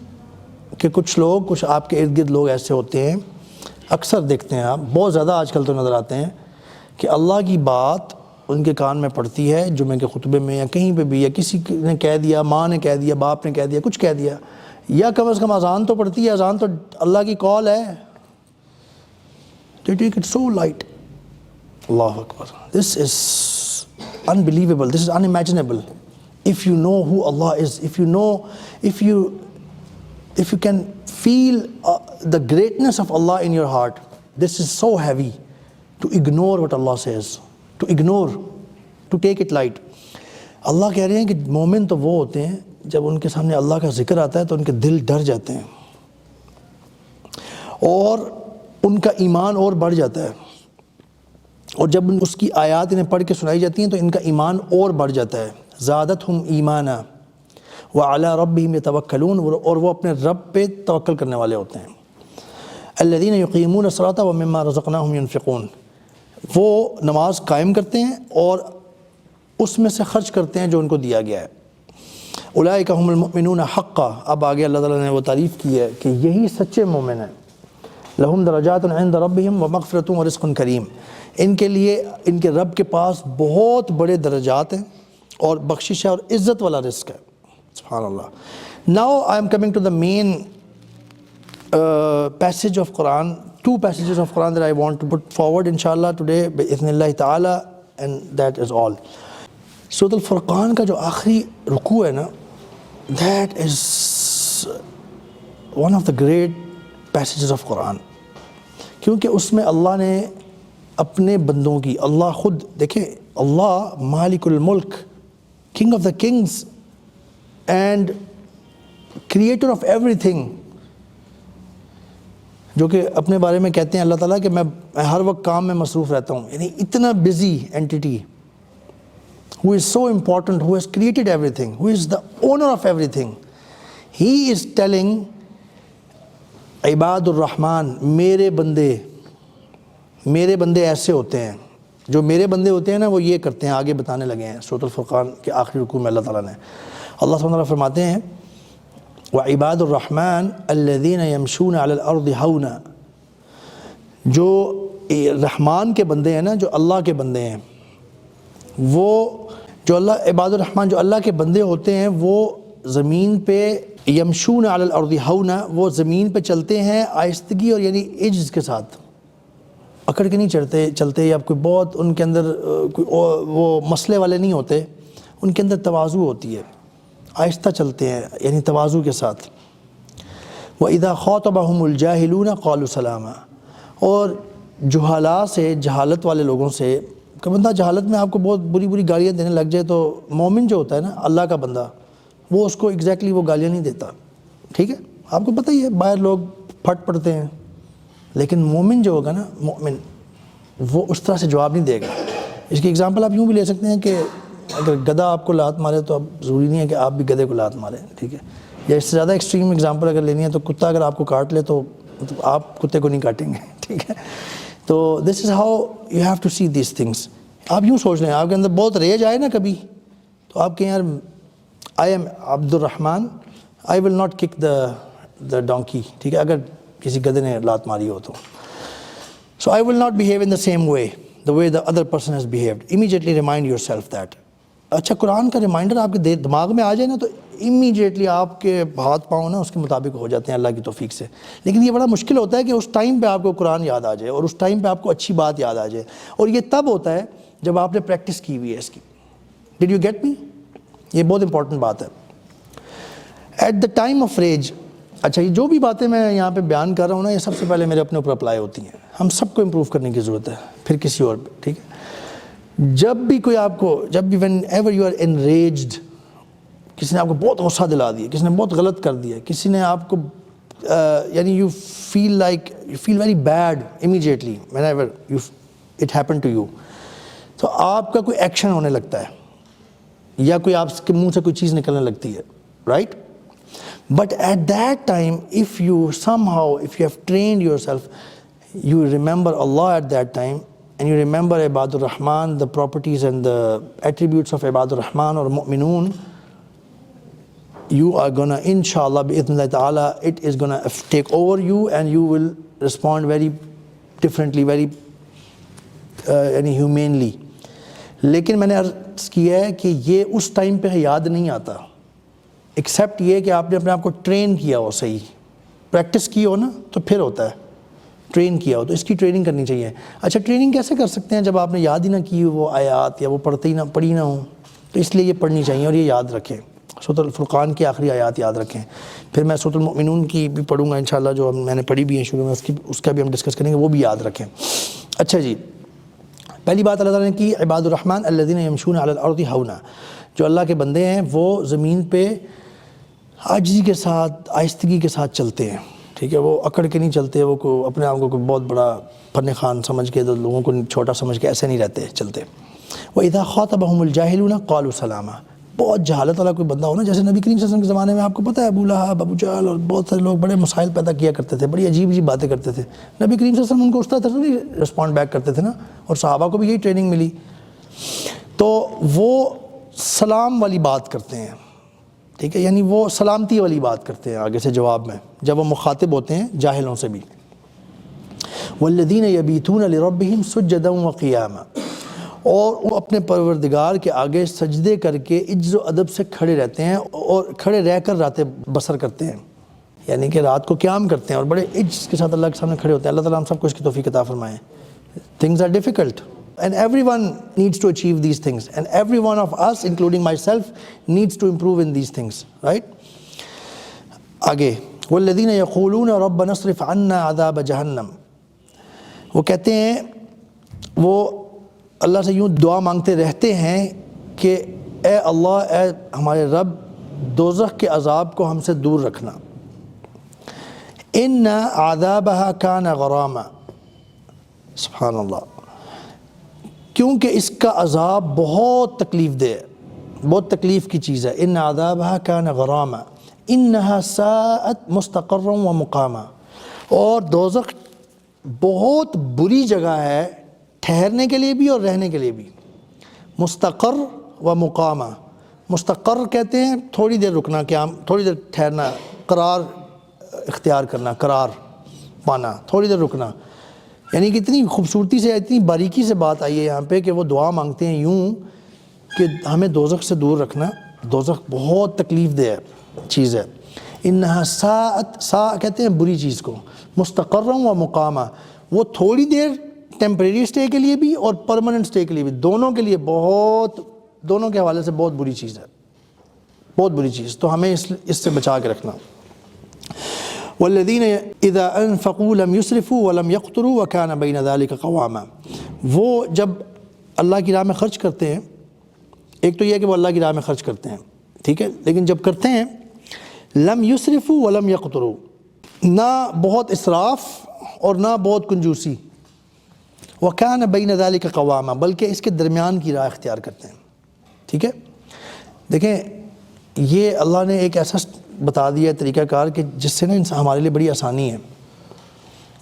کہ کچھ آپ کے ارد گرد لوگ ایسے ہوتے ہیں، اکثر دیکھتے ہیں آپ، بہت زیادہ آج کل تو نظر آتے ہیں کہ اللہ کی بات ان کے کان میں پڑتی ہے جمعے کے خطبے میں یا کہیں پہ بھی، یا کسی نے کہہ دیا، ماں نے کہہ دیا، باپ نے کہہ دیا، کچھ کہہ دیا، یا کم از کم اذان تو پڑتی ہے، اذان تو اللہ کی کال ہے. They take it so light. Allah Akbar. This is unbelievable. This is unimaginable. If you know who Allah is, if you can feel the greatness of Allah in your heart, this is so heavy to ignore what Allah says, to take it light. اللہ کہہ رہے ہیں کہ مومن تو وہ ہوتے ہیں جب ان کے سامنے اللہ کا ذکر آتا ہے تو ان کے دل ڈر جاتے ہیں اور ان کا ایمان اور بڑھ جاتا ہے. اور جب اس کی آیات انہیں پڑھ کے سنائی جاتی ہیں تو ان کا ایمان اور بڑھ جاتا ہے. زادتہم ایمانا وعلی ربہم یتوکلون، اور وہ اپنے رب پہ توکل کرنے والے ہوتے ہیں. الذین یقیمون الصلاۃ ومما رزقناہم ینفقون، وہ نماز قائم کرتے ہیں اور اس میں سے خرچ کرتے ہیں جو ان کو دیا گیا ہے. اولئک ھم المؤمنون حقا. اب آگے اللہ تعالیٰ نے وہ تعریف کی ہے کہ یہی سچے مومن ہیں. لہم درجات عند ربہم ومغفرۃ ورزق کریم. ان کے لیے ان کے رب کے پاس بہت بڑے درجات ہیں اور بخشش ہے اور عزت والا رزق ہے. سبحان اللہ. Now I am coming to the main passage of Quran, 2 passages of Quran that I want to put forward inshallah today بِإِذْنِ ta'ala, and that is all. سورۃ الفرقان کا جو آخری رکوع ہے نا، that is one of the great passages of Quran، کیونکہ اس میں اللہ نے اپنے بندوں کی، اللہ خود دیکھیں، اللہ مالک الملک، king of the kings and creator of everything, جو کہ اپنے بارے میں کہتے ہیں اللہ تعالیٰ کہ میں ہر وقت کام میں مصروف رہتا ہوں. یعنی اتنا busy entity who is so important, who has created everything, who is the owner of everything. He is telling عباد الرحمن، میرے بندے ایسے ہوتے ہیں، جو میرے بندے ہوتے ہیں نا وہ یہ کرتے ہیں. آگے بتانے لگے ہیں سورۃ الفرقان کے آخری رکوع میں اللہ تعالیٰ نے. اللہ سبحانہ وتعالیٰ فرماتے ہیں وعباد الرحمن الذین یمشون علی الارض ہونا. جو رحمان کے بندے ہیں نا، جو اللہ کے بندے ہیں، وہ جو اللہ عباد الرحمن جو اللہ کے بندے ہوتے ہیں وہ زمین پہ یمشون علی الارض ہونا، وہ زمین پہ چلتے ہیں آہستگی اور یعنی عجز کے ساتھ، اکڑ کے نہیں چلتے یا کوئی بہت ان کے اندر کوئی وہ مسئلے والے نہیں ہوتے، ان کے اندر تواضع ہوتی ہے، آہستہ چلتے ہیں یعنی تواضع کے ساتھ. وَإِذَا خَاطَبَهُمُ الْجَاهِلُونَ قَالُوا سَلَامًا. اور جہالا سے، جہالت والے لوگوں سے، کہ بندہ جہالت میں آپ کو بہت بری گالیاں دینے لگ جائے تو مومن جو ہوتا ہے نا، اللہ کا بندہ، وہ اس کو ایگزیکٹلی وہ گالیاں نہیں دیتا. ٹھیک ہے، آپ کو پتہ ہی ہے باہر لوگ پھٹ پڑتے ہیں، لیکن مومن جو ہوگا نا، مومن وہ اس طرح سے جواب نہیں دے گا۔ اس کی اگزامپل آپ یوں بھی لے سکتے ہیں کہ اگر گدھا آپ کو لات مارے تو اب ضروری نہیں ہے کہ آپ بھی گدھے کو لات ماریں، ٹھیک ہے، یا اس سے زیادہ ایکسٹریم اگزامپل اگر لینی ہے تو کتا اگر آپ کو کاٹ لے تو آپ کتے کو نہیں کاٹیں گے، ٹھیک ہے۔ تو this is how you have to see these things. آپ یوں سوچ لیں، آپ کے اندر بہت ریج آئے نا کبھی، تو آپ کہیں یار آئی am Abdur Rahman, I will not kick the donkey, ٹھیک ہے، اگر کسی گدھے نے لات ماری ہو تو so I will not behave in the same way the way the other person has behaved. Immediately remind yourself that. اچھا قرآن کا ریمائنڈر آپ کے دماغ میں آ جائے نا تو امیجیٹلی آپ کے ہاتھ پاؤں نا اس کے مطابق ہو جاتے ہیں اللہ کی توفیق سے۔ لیکن یہ بڑا مشکل ہوتا ہے کہ اس ٹائم پہ آپ کو قرآن یاد آ جائے اور اس ٹائم پہ آپ کو اچھی بات یاد آ جائے، اور یہ تب ہوتا ہے جب آپ نے پریکٹس کی ہوئی ہے اس کی۔ Did you get me? یہ بہت امپورٹنٹ بات ہے۔ At the time of rage, اچھا یہ جو بھی باتیں میں یہاں پہ بیان کر رہا ہوں نا، یہ سب سے پہلے میرے اپنے اوپر اپلائی ہوتی ہیں۔ ہم سب کو امپروو کرنے کی ضرورت ہے، پھر کسی اور پہ، ٹھیک ہے۔ جب بھی کوئی آپ کو، جب بھی وین ایور یو آر انریجڈ، کسی نے آپ کو بہت غصہ دلا دیا، کسی نے بہت غلط کر دیا، کسی نے آپ کو یعنی you feel very bad immediately whenever it happen to you, تو آپ کا کوئی ایکشن ہونے لگتا ہے یا کوئی آپ کے منہ سے کوئی چیز نکلنے لگتی ہے، right? But at that time, if you have trained yourself, you remember Allah at that time, and you remember Ibadur Rahman, the properties and the attributes of Ibadur Rahman or Mu'minun, you are gonna, inshallah, bi'idhnillah ta'ala, it is gonna take over you and you will respond very differently, very humanely. لیکن میں نے عرض کیا ہے کہ یہ اس ٹائم پہ یاد نہیں آتا، ایکسیپٹ یہ کہ آپ نے اپنے آپ کو ٹرین کیا ہو، صحیح پریکٹس کی ہو نا، تو پھر ہوتا ہے، ٹرین کیا ہو تو اس کی ٹریننگ کرنی چاہیے۔ اچھا ٹریننگ کیسے کر سکتے ہیں جب آپ نے یاد ہی نہ کی وہ آیات یا وہ پڑھی نہ ہوں؟ تو اس لیے یہ پڑھنی چاہیے اور یہ یاد رکھیں۔ سورۃ الفرقان کی آخری آیات یاد رکھیں، پھر میں سورۃ المؤمنون کی بھی پڑھوں گا انشاءاللہ، جو میں نے پڑھی بھی ہے شروع میں، اس کا بھی ہم ڈسکس کریں گے، وہ بھی یاد رکھیں۔ اچھا جی، پہلی بات اللہ تعالیٰ نے کی عباد الرحمن الذین یمشون علی الارض ہونا، جو اللہ کے بندے ہیں وہ زمین پہ عاجزی کے ساتھ، آہستگی کے ساتھ چلتے ہیں، ٹھیک ہے، وہ اکڑ کے نہیں چلتے، وہ اپنے آپ کو کوئی بہت بڑا فن خوان سمجھ کے، لوگوں کو چھوٹا سمجھ کے ایسے نہیں رہتے چلتے۔ وَإِذَا خَاطَبَهُمُ الْجَاهِلُونَ قَالُوا سَلَامًا، بہت جہالت والا کوئی بندہ ہو نا، جیسے نبی کریم صلی اللہ علیہ وسلم کے زمانے میں آپ کو پتہ ہے ابو لہب، ابو جہل اور بہت سارے لوگ بڑے مسائل پیدا کیا کرتے تھے، بڑی عجیب باتیں کرتے تھے، نبی کریم صلی اللہ علیہ وسلم ان کو اس طرح سے رسپونڈ بیک کرتے تھے نا، اور صحابہ کو بھی یہی ٹریننگ ملی، تو وہ سلام والی بات کرتے ہیں، ٹھیک ہے، یعنی وہ سلامتی والی بات کرتے ہیں آگے سے جواب میں، جب وہ مخاطب ہوتے ہیں جاہلوں سے بھی۔ والذین یبیتون لربہم سجدا وقیاما، اور وہ اپنے پروردگار کے آگے سجدے کر کے عجز و ادب سے کھڑے رہتے ہیں اور کھڑے رہ کر راتیں بسر کرتے ہیں، یعنی کہ رات کو قیام کرتے ہیں اور بڑے عجز کے ساتھ اللہ کے سامنے کھڑے ہوتے ہیں۔ اللہ تعالیٰ ہم سب کو اس کی توفیق عطا فرمائے۔ Things are difficult and everyone needs to achieve these things, and every one of us including myself needs to improve in these things, right? آگے والذین یقولون ربنا اصرف عنا عذاب جہنم، وہ کہتے ہیں، وہ اللہ سے یوں دعا مانگتے رہتے ہیں کہ اے اللہ، اے ہمارے رب، دوزخ کے عذاب کو ہم سے دور رکھنا۔ ان عذابها کان غراما، سبحان اللہ، کیونکہ اس کا عذاب بہت تکلیف دہ ہے، بہت تکلیف کی چیز ہے۔ ان عذابها کان غراما انہا ساءت مستقرا و مقاما، اور دوزخ بہت بری جگہ ہے ٹھہرنے کے لیے بھی اور رہنے کے لیے بھی۔ مستقر و مقامہ، مستقر کہتے ہیں تھوڑی دیر رکنا، قیام، تھوڑی دیر ٹھہرنا، قرار اختیار کرنا، قرار پانا، تھوڑی دیر رکنا، یعنی کہ اتنی خوبصورتی سے، اتنی باریکی سے بات آئی ہے یہاں پہ کہ وہ دعا مانگتے ہیں یوں کہ ہمیں دوزخ سے دور رکھنا، دوزخ بہت تکلیف دہ چیز ہے۔ انہا ساءت، سا کہتے ہیں بری چیز کو، مستقرا و مقامہ، وہ تھوڑی دیر ٹیمپریری اسٹے کے لیے بھی اور پرماننٹ اسٹے کے لیے بھی، دونوں کے لیے بہت، دونوں کے حوالے سے بہت بری چیز ہے، بہت بری چیز، تو ہمیں اس سے بچا کے رکھنا۔ والذین اذا انفقوا لم يسرفوا ولم يقتروا وكان بین ذلک قواما، وہ جب اللہ کی راہ میں خرچ کرتے ہیں، ایک تو یہ ہے کہ وہ اللہ کی راہ میں خرچ کرتے ہیں، ٹھیک ہے، لیکن جب کرتے ہیں لم یسرفوا ولم یقتروا، نہ بہت اسراف اور نہ بہت کنجوسی، وکان بین ذلک قواما، بلکہ اس کے درمیان کی راہ اختیار کرتے ہیں. ٹھیک ہے، دیکھیں یہ اللہ نے ایک ایسا بتا دیا ہے طریقہ کار کہ جس سے نا انسان ہمارے لیے بڑی آسانی ہے.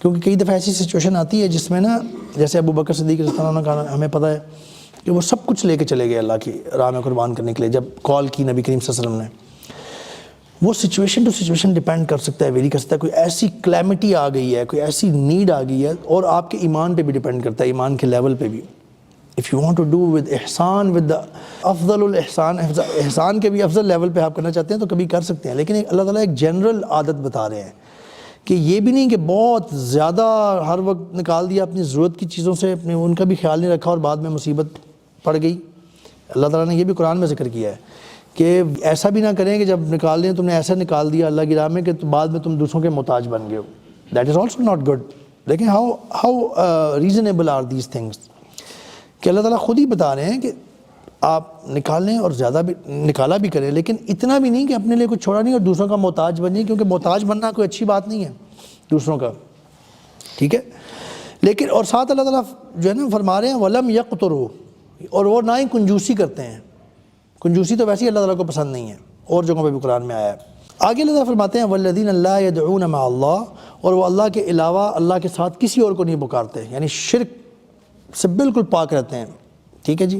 کیونکہ کئی دفعہ ایسی سچویشن آتی ہے جس میں نا، جیسے ابو بکر صدیق رضی اللہ عنہ کا ہمیں پتہ ہے کہ وہ سب کچھ لے کے چلے گئے اللہ کی راہ میں قربان کرنے کے لیے. جب کال کی نبی کریم صلی اللہ علیہ وسلم نے، وہ سچویشن ٹو سچویشن ڈیپینڈ کر سکتا ہے، ویری کر سکتا ہے. کوئی ایسی کلیمٹی آ گئی ہے، کوئی ایسی نیڈ آ گئی ہے، اور آپ کے ایمان پہ بھی ڈیپینڈ کرتا ہے، ایمان کے لیول پہ بھی. If you want to do with احسان، ود افضل الاحسان، احسان کے بھی افضل لیول پہ آپ کرنا چاہتے ہیں تو کبھی کر سکتے ہیں. لیکن اللہ تعالیٰ ایک جنرل عادت بتا رہے ہیں کہ یہ بھی نہیں کہ بہت زیادہ ہر وقت نکال دیا اپنی ضرورت کی چیزوں سے، اپنے ان کا بھی خیال نہیں رکھا اور بعد میں مصیبت پڑ گئی. اللہ تعالیٰ نے یہ بھی قرآن میں ذکر کیا ہے کہ ایسا بھی نہ کریں کہ جب نکال دیں تم نے ایسا نکال دیا اللہ کی راہ میں کہ بعد میں تم دوسروں کے محتاج بن گئے ہو. That is also not good. دیکھیں how reasonable are these things, کہ اللہ تعالیٰ خود ہی بتا رہے ہیں کہ آپ نکالیں اور زیادہ بھی نکالا بھی کریں، لیکن اتنا بھی نہیں کہ اپنے لیے کچھ چھوڑا نہیں اور دوسروں کا محتاج بن جائیں، کیونکہ محتاج بننا کوئی اچھی بات نہیں ہے دوسروں کا. ٹھیک ہے، لیکن اور ساتھ اللہ تعالیٰ جو ہے نا فرما رہے ہیں وَلَمْ يَقْتُرُوا، اور وہ نہ ہی کنجوسی کرتے ہیں. کنجوسی تو ویسے ہی اللہ تعالیٰ کو پسند نہیں ہے، اور جگہوں پہ بھی قرآن میں آیا ہے. آگے اللہ تعالیٰ فرماتے ہیں وَالَّذِينَ لَا يَدْعُونَ مَعَ اللَّهِ، اور وہ اللہ کے علاوہ اللہ کے ساتھ کسی اور کو نہیں پکارتے، یعنی شرک سے بالکل پاک رہتے ہیں. ٹھیک ہے جی،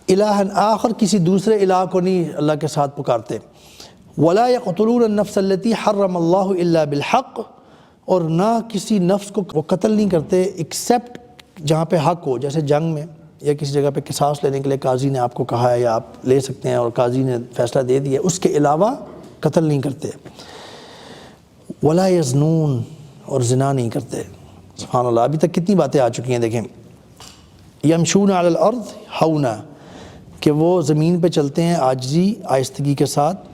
الہًا آخر، کسی دوسرے الہ کو نہیں اللہ کے ساتھ پکارتے. وَلَا يَقْتُلُونَ النَّفْسَ الَّتِي حَرَّمَ اللَّهُ إِلَّا بِالْحَقِّ، اور نہ کسی نفس کو وہ قتل نہیں کرتے ایکسیپٹ جہاں پہ حق ہو، جیسے جنگ میں یا کسی جگہ پہ قصاص لینے کے لیے قاضی نے آپ کو کہا ہے یا آپ لے سکتے ہیں اور قاضی نے فیصلہ دے دیا، اس کے علاوہ قتل نہیں کرتے. وَلَا يَزْنُونَ، اور زنا نہیں کرتے. سبحان اللہ، ابھی تک کتنی باتیں آ چکی ہیں. دیکھیں یمشون علی الارض ہونا، کہ وہ زمین پہ چلتے ہیں عاجزی آہستگی کے ساتھ.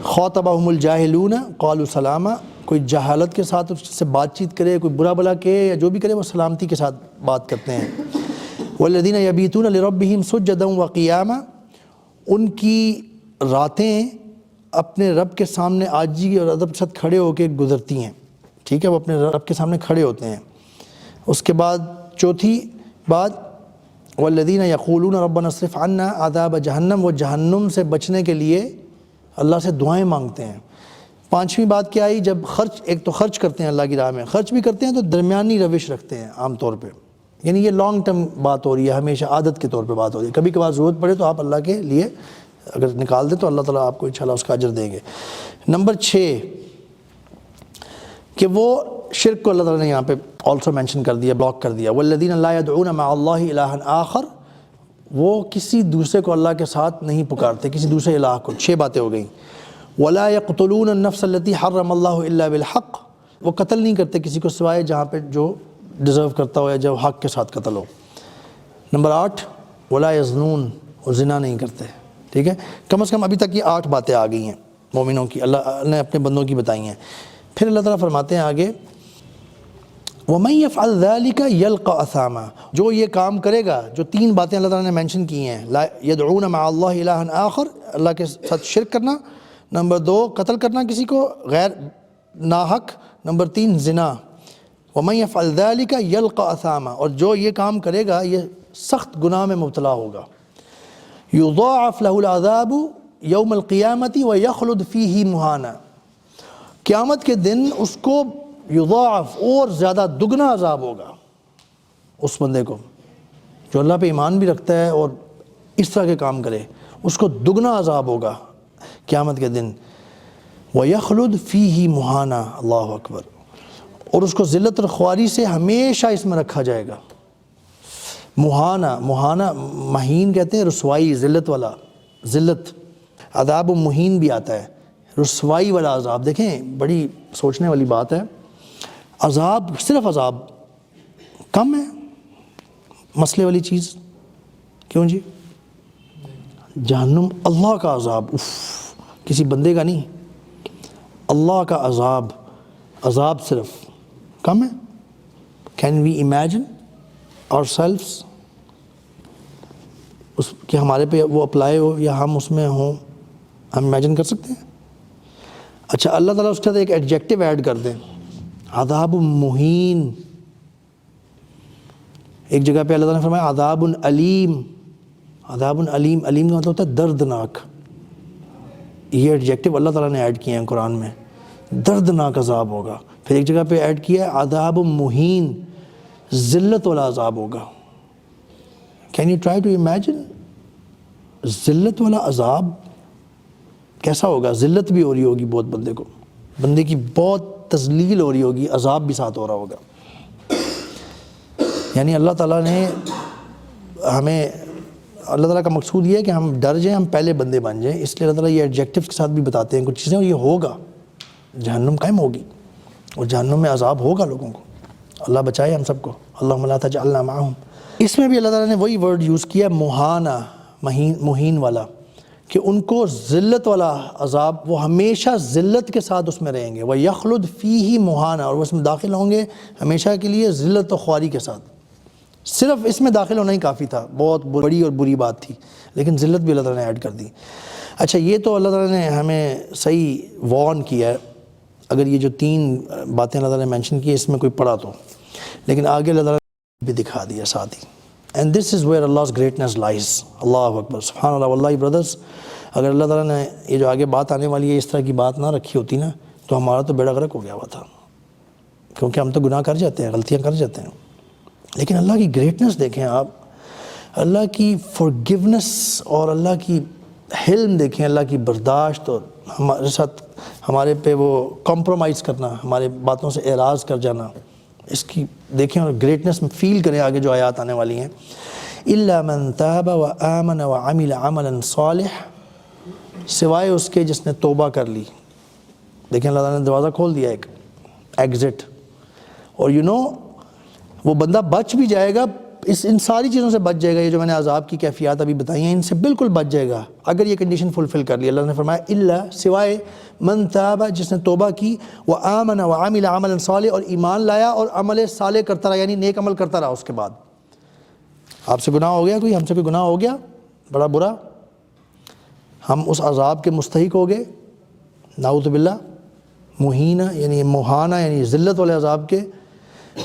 خاطبہم الجاہلون قالوا سلاما، کوئی جہالت کے ساتھ اس سے بات چیت کرے، کوئی برا بلا کہ یا جو بھی کرے وہ سلامتی کے ساتھ بات کرتے ہیں. والذین یبیتون لربہم سجدا وقیاما، ان کی راتیں اپنے رب کے سامنے عاجزی اور ادب کے ساتھ کھڑے ہو کے گزرتی ہیں. ٹھیک ہے، وہ اپنے رب کے سامنے کھڑے ہوتے ہیں. اس کے بعد چوتھی بات والذین یقولون ربنا اصرف عنا عذاب جہنم، وہ جہنم سے بچنے کے لیے اللہ سے دعائیں مانگتے ہیں. پانچویں بات کیا آئی؟ جب خرچ، ایک تو خرچ کرتے ہیں اللہ کی راہ میں، خرچ بھی کرتے ہیں تو درمیانی روش رکھتے ہیں عام طور پہ، یعنی یہ لانگ ٹرم بات ہو رہی ہے، ہمیشہ عادت کے طور پہ بات ہو رہی ہے. کبھی کبھار ضرورت پڑے تو آپ اللہ کے لیے اگر نکال دیں تو اللہ تعالیٰ آپ کو انشاءاللہ اس کا اجر دیں گے. نمبر 6 کہ وہ شرک کو اللہ تعالیٰ نے یہاں پہ آلسو مینشن کر دیا، بلاک کر دیا. والذین لا يدعون مع اللہ الہا آخر، وہ کسی دوسرے کو اللہ کے ساتھ نہیں پکارتے، کسی دوسرے الہ کو. 6 باتیں ہو گئیں. ولا يقتلون النفس التي حرم اللہ الا بالحق، وہ قتل نہیں کرتے کسی کو سوائے جہاں پہ جو ڈیزرو کرتا ہو یا جو حق کے ساتھ قتل ہو. نمبر 8 ولا یزنون، اور زنا نہیں کرتے. ٹھیک ہے، کم از کم ابھی تک یہ 8 باتیں آ گئی ہیں مومنوں کی، اللہ نے اپنے بندوں کی بتائی ہیں. پھر اللہ تعالیٰ فرماتے ہیں آگے وَمَن يَفْعَلْ ذَلِكَ يَلْقَ أَثَامًا، جو یہ کام کرے گا، جو 3 باتیں اللہ تعالیٰ نے مینشن کی ہیں، لا يدعون مع اللہ الہا آخر، اللہ کے ساتھ شرک کرنا. نمبر 2 قتل کرنا کسی کو غیر ناحق. نمبر 3 زنا. وَمَن يَفْعَلْ ذَلِكَ يَلْقَ أَثَامًا، اور جو یہ کام کرے گا یہ سخت گناہ میں مبتلا ہوگا. يُضَاعَفْ لَهُ الْعَذَابُ يَوْمَ الْقِيَامَةِ وَيَخْلُدْ فِيهِ مُهَانًا، قیامت کے دن اس کو یضاعف، اور زیادہ دگنا عذاب ہوگا اس بندے کو جو اللہ پہ ایمان بھی رکھتا ہے اور اس طرح کے کام کرے، اس کو دگنا عذاب ہوگا قیامت کے دن. وَيَخْلُدْ فِيهِ مُهَانًا، اللہ اکبر، اور اس کو ذلت اور خواری سے ہمیشہ اس میں رکھا جائے گا. مہانہ مہین کہتے ہیں رسوائی، ذلت والا، ذلت. عذاب مہین بھی آتا ہے، رسوائی والا عذاب. دیکھیں بڑی سوچنے والی بات ہے، عذاب صرف عذاب کم ہے مسئلے والی چیز. کیوں جی؟ جہنم اللہ کا عذاب، اف، کسی بندے کا نہیں، اللہ کا عذاب. عذاب صرف کم ہے. کین وی امیجن آور سیلفس، اس کہ ہمارے پہ وہ اپلائی ہو یا ہم اس میں ہوں؟ ہم امیجن کر سکتے ہیں؟ اچھا اللہ تعالیٰ اس کے ساتھ ایک ایڈجیکٹو ایڈ کر دیں، عذاب مہین. ایک جگہ پہ اللہ تعالیٰ نے فرمایا عذاب علیم. عذاب علیم، علیم کا مطلب ہوتا ہے دردناک. یہ ایڈجیکٹو اللہ تعالیٰ نے ایڈ کیے ہیں قرآن میں، دردناک عذاب ہوگا. پھر ایک جگہ پہ ایڈ کیا ہے عذاب مہین، ذلت والا عذاب ہوگا. Can you try to imagine ذلت والا عذاب کیسا ہوگا؟ ذلت بھی ہو رہی ہوگی بہت بندے کو، بندے کی بہت تذلیل ہو رہی ہوگی، عذاب بھی ساتھ ہو رہا ہوگا. یعنی اللہ تعالیٰ نے ہمیں، اللہ تعالیٰ کا مقصود یہ ہے کہ ہم ڈر جائیں، ہم پہلے بندے بن جائیں. اس لیے اللہ تعالیٰ یہ ایڈجیکٹیوز کے ساتھ بھی بتاتے ہیں کچھ چیزیں، اور یہ ہوگا، جہنم قائم ہوگی اور جہنم میں عذاب ہوگا لوگوں کو. اللہ بچائے ہم سب کو. اللہم لا تجعلنا معہم. اس میں بھی اللہ تعالیٰ نے وہی ورڈ یوز کیا مہانہ، مہین والا، کہ ان کو ذلت والا عذاب، وہ ہمیشہ ذلت کے ساتھ اس میں رہیں گے. وَيَخْلُدْ فِيهِ مُهَانًا، اور وہ اس میں داخل ہوں گے ہمیشہ کے لیے ذلت و خواری کے ساتھ. صرف اس میں داخل ہونا ہی کافی تھا، بہت بڑی اور بری بات تھی، لیکن ذلت بھی اللہ تعالیٰ نے ایڈ کر دی. اچھا یہ تو اللہ تعالیٰ نے ہمیں صحیح وارن کیا ہے. اگر یہ جو 3 باتیں اللہ تعالیٰ نے مینشن کی اس میں کوئی پڑھا تو، لیکن آگے اللہ تعالیٰ نے بھی دکھا دیا ساتھ ہی. And this is where Allah's greatness lies. Allah اکبر، سبحان اللہ. واللہ برادرز، اگر اللہ تعالیٰ نے یہ جو آگے بات آنے والی ہے اس طرح کی بات نہ رکھی ہوتی نا، تو ہمارا تو بیڑا غرق ہو گیا ہوا تھا. کیونکہ ہم تو گناہ کر جاتے ہیں، غلطیاں کر جاتے ہیں. لیکن اللہ کی گریٹنس دیکھیں آپ، اللہ کی forgiveness اور اللہ کی حلم دیکھیں، اللہ کی برداشت، اور ہمارے ساتھ ہمارے پہ وہ کمپرومائز کرنا، ہمارے باتوں سے اعراض کر جانا، اس کی دیکھیں اور گریٹنس میں فیل کریں. آگے جو آیات آنے والی ہیں، إِلَّا مَن تَابَ وَآمَنَ وَعَمِلَ عَمَلًا صَالِحًا، سوائے اس کے جس نے توبہ کر لی. دیکھیں اللہ تعالیٰ نے دروازہ کھول دیا ایک ایگزٹ. اور وہ بندہ بچ بھی جائے گا، ان ساری چیزوں سے بچ جائے گا. یہ جو میں نے عذاب کی کیفیات ابھی بتائی ہیں ان سے بالکل بچ جائے گا اگر یہ کنڈیشن فلفل کر لی. اللہ نے فرمایا الا، سوائے من تاب، جس نے توبہ کی، وآمن وعمل عملا صالح، اور ایمان لایا اور عمل صالح کرتا رہا، یعنی نیک عمل کرتا رہا. اس کے بعد آپ سے گناہ ہو گیا، کوئی ہم سے کوئی گناہ ہو گیا بڑا برا، ہم اس عذاب کے مستحق ہو گئے، نعوذ باللہ، مہینہ یعنی مہانہ یعنی ذلت والے عذاب کے.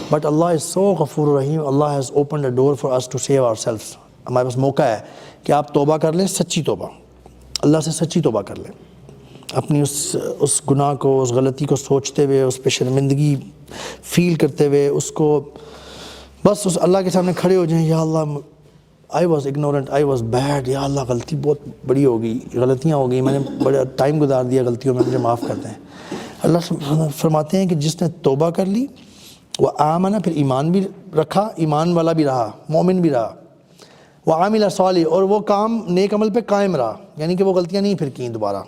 بٹ اللہ از سو غفور رحیم. Allah has opened a door for us to save ourselves. ہمارے پاس موقع ہے کہ آپ توبہ کر لیں، سچی توبہ، اللہ سے سچی توبہ کر لیں. اپنی اس گناہ کو، اس غلطی کو سوچتے ہوئے، اس پہ شرمندگی فیل کرتے ہوئے، اس کو بس اس اللہ کے سامنے کھڑے ہو جائیں، یا Allah I was ignorant, I was bad, یا اللہ غلطی بہت بڑی ہو گئی، غلطیاں ہو گئی، میں نے بڑا ٹائم گزار دیا غلطیوں میں، مجھے معاف کر دیں. اللہ فرماتے ہیں کہ جس نے توبہ کر لی، وہ آمنا، پھر ایمان بھی رکھا، ایمان والا بھی رہا، مومن بھی رہا، وہ عامل صالح، اور وہ کام نیک عمل پہ قائم رہا، یعنی کہ وہ غلطیاں نہیں پھر کیں دوبارہ.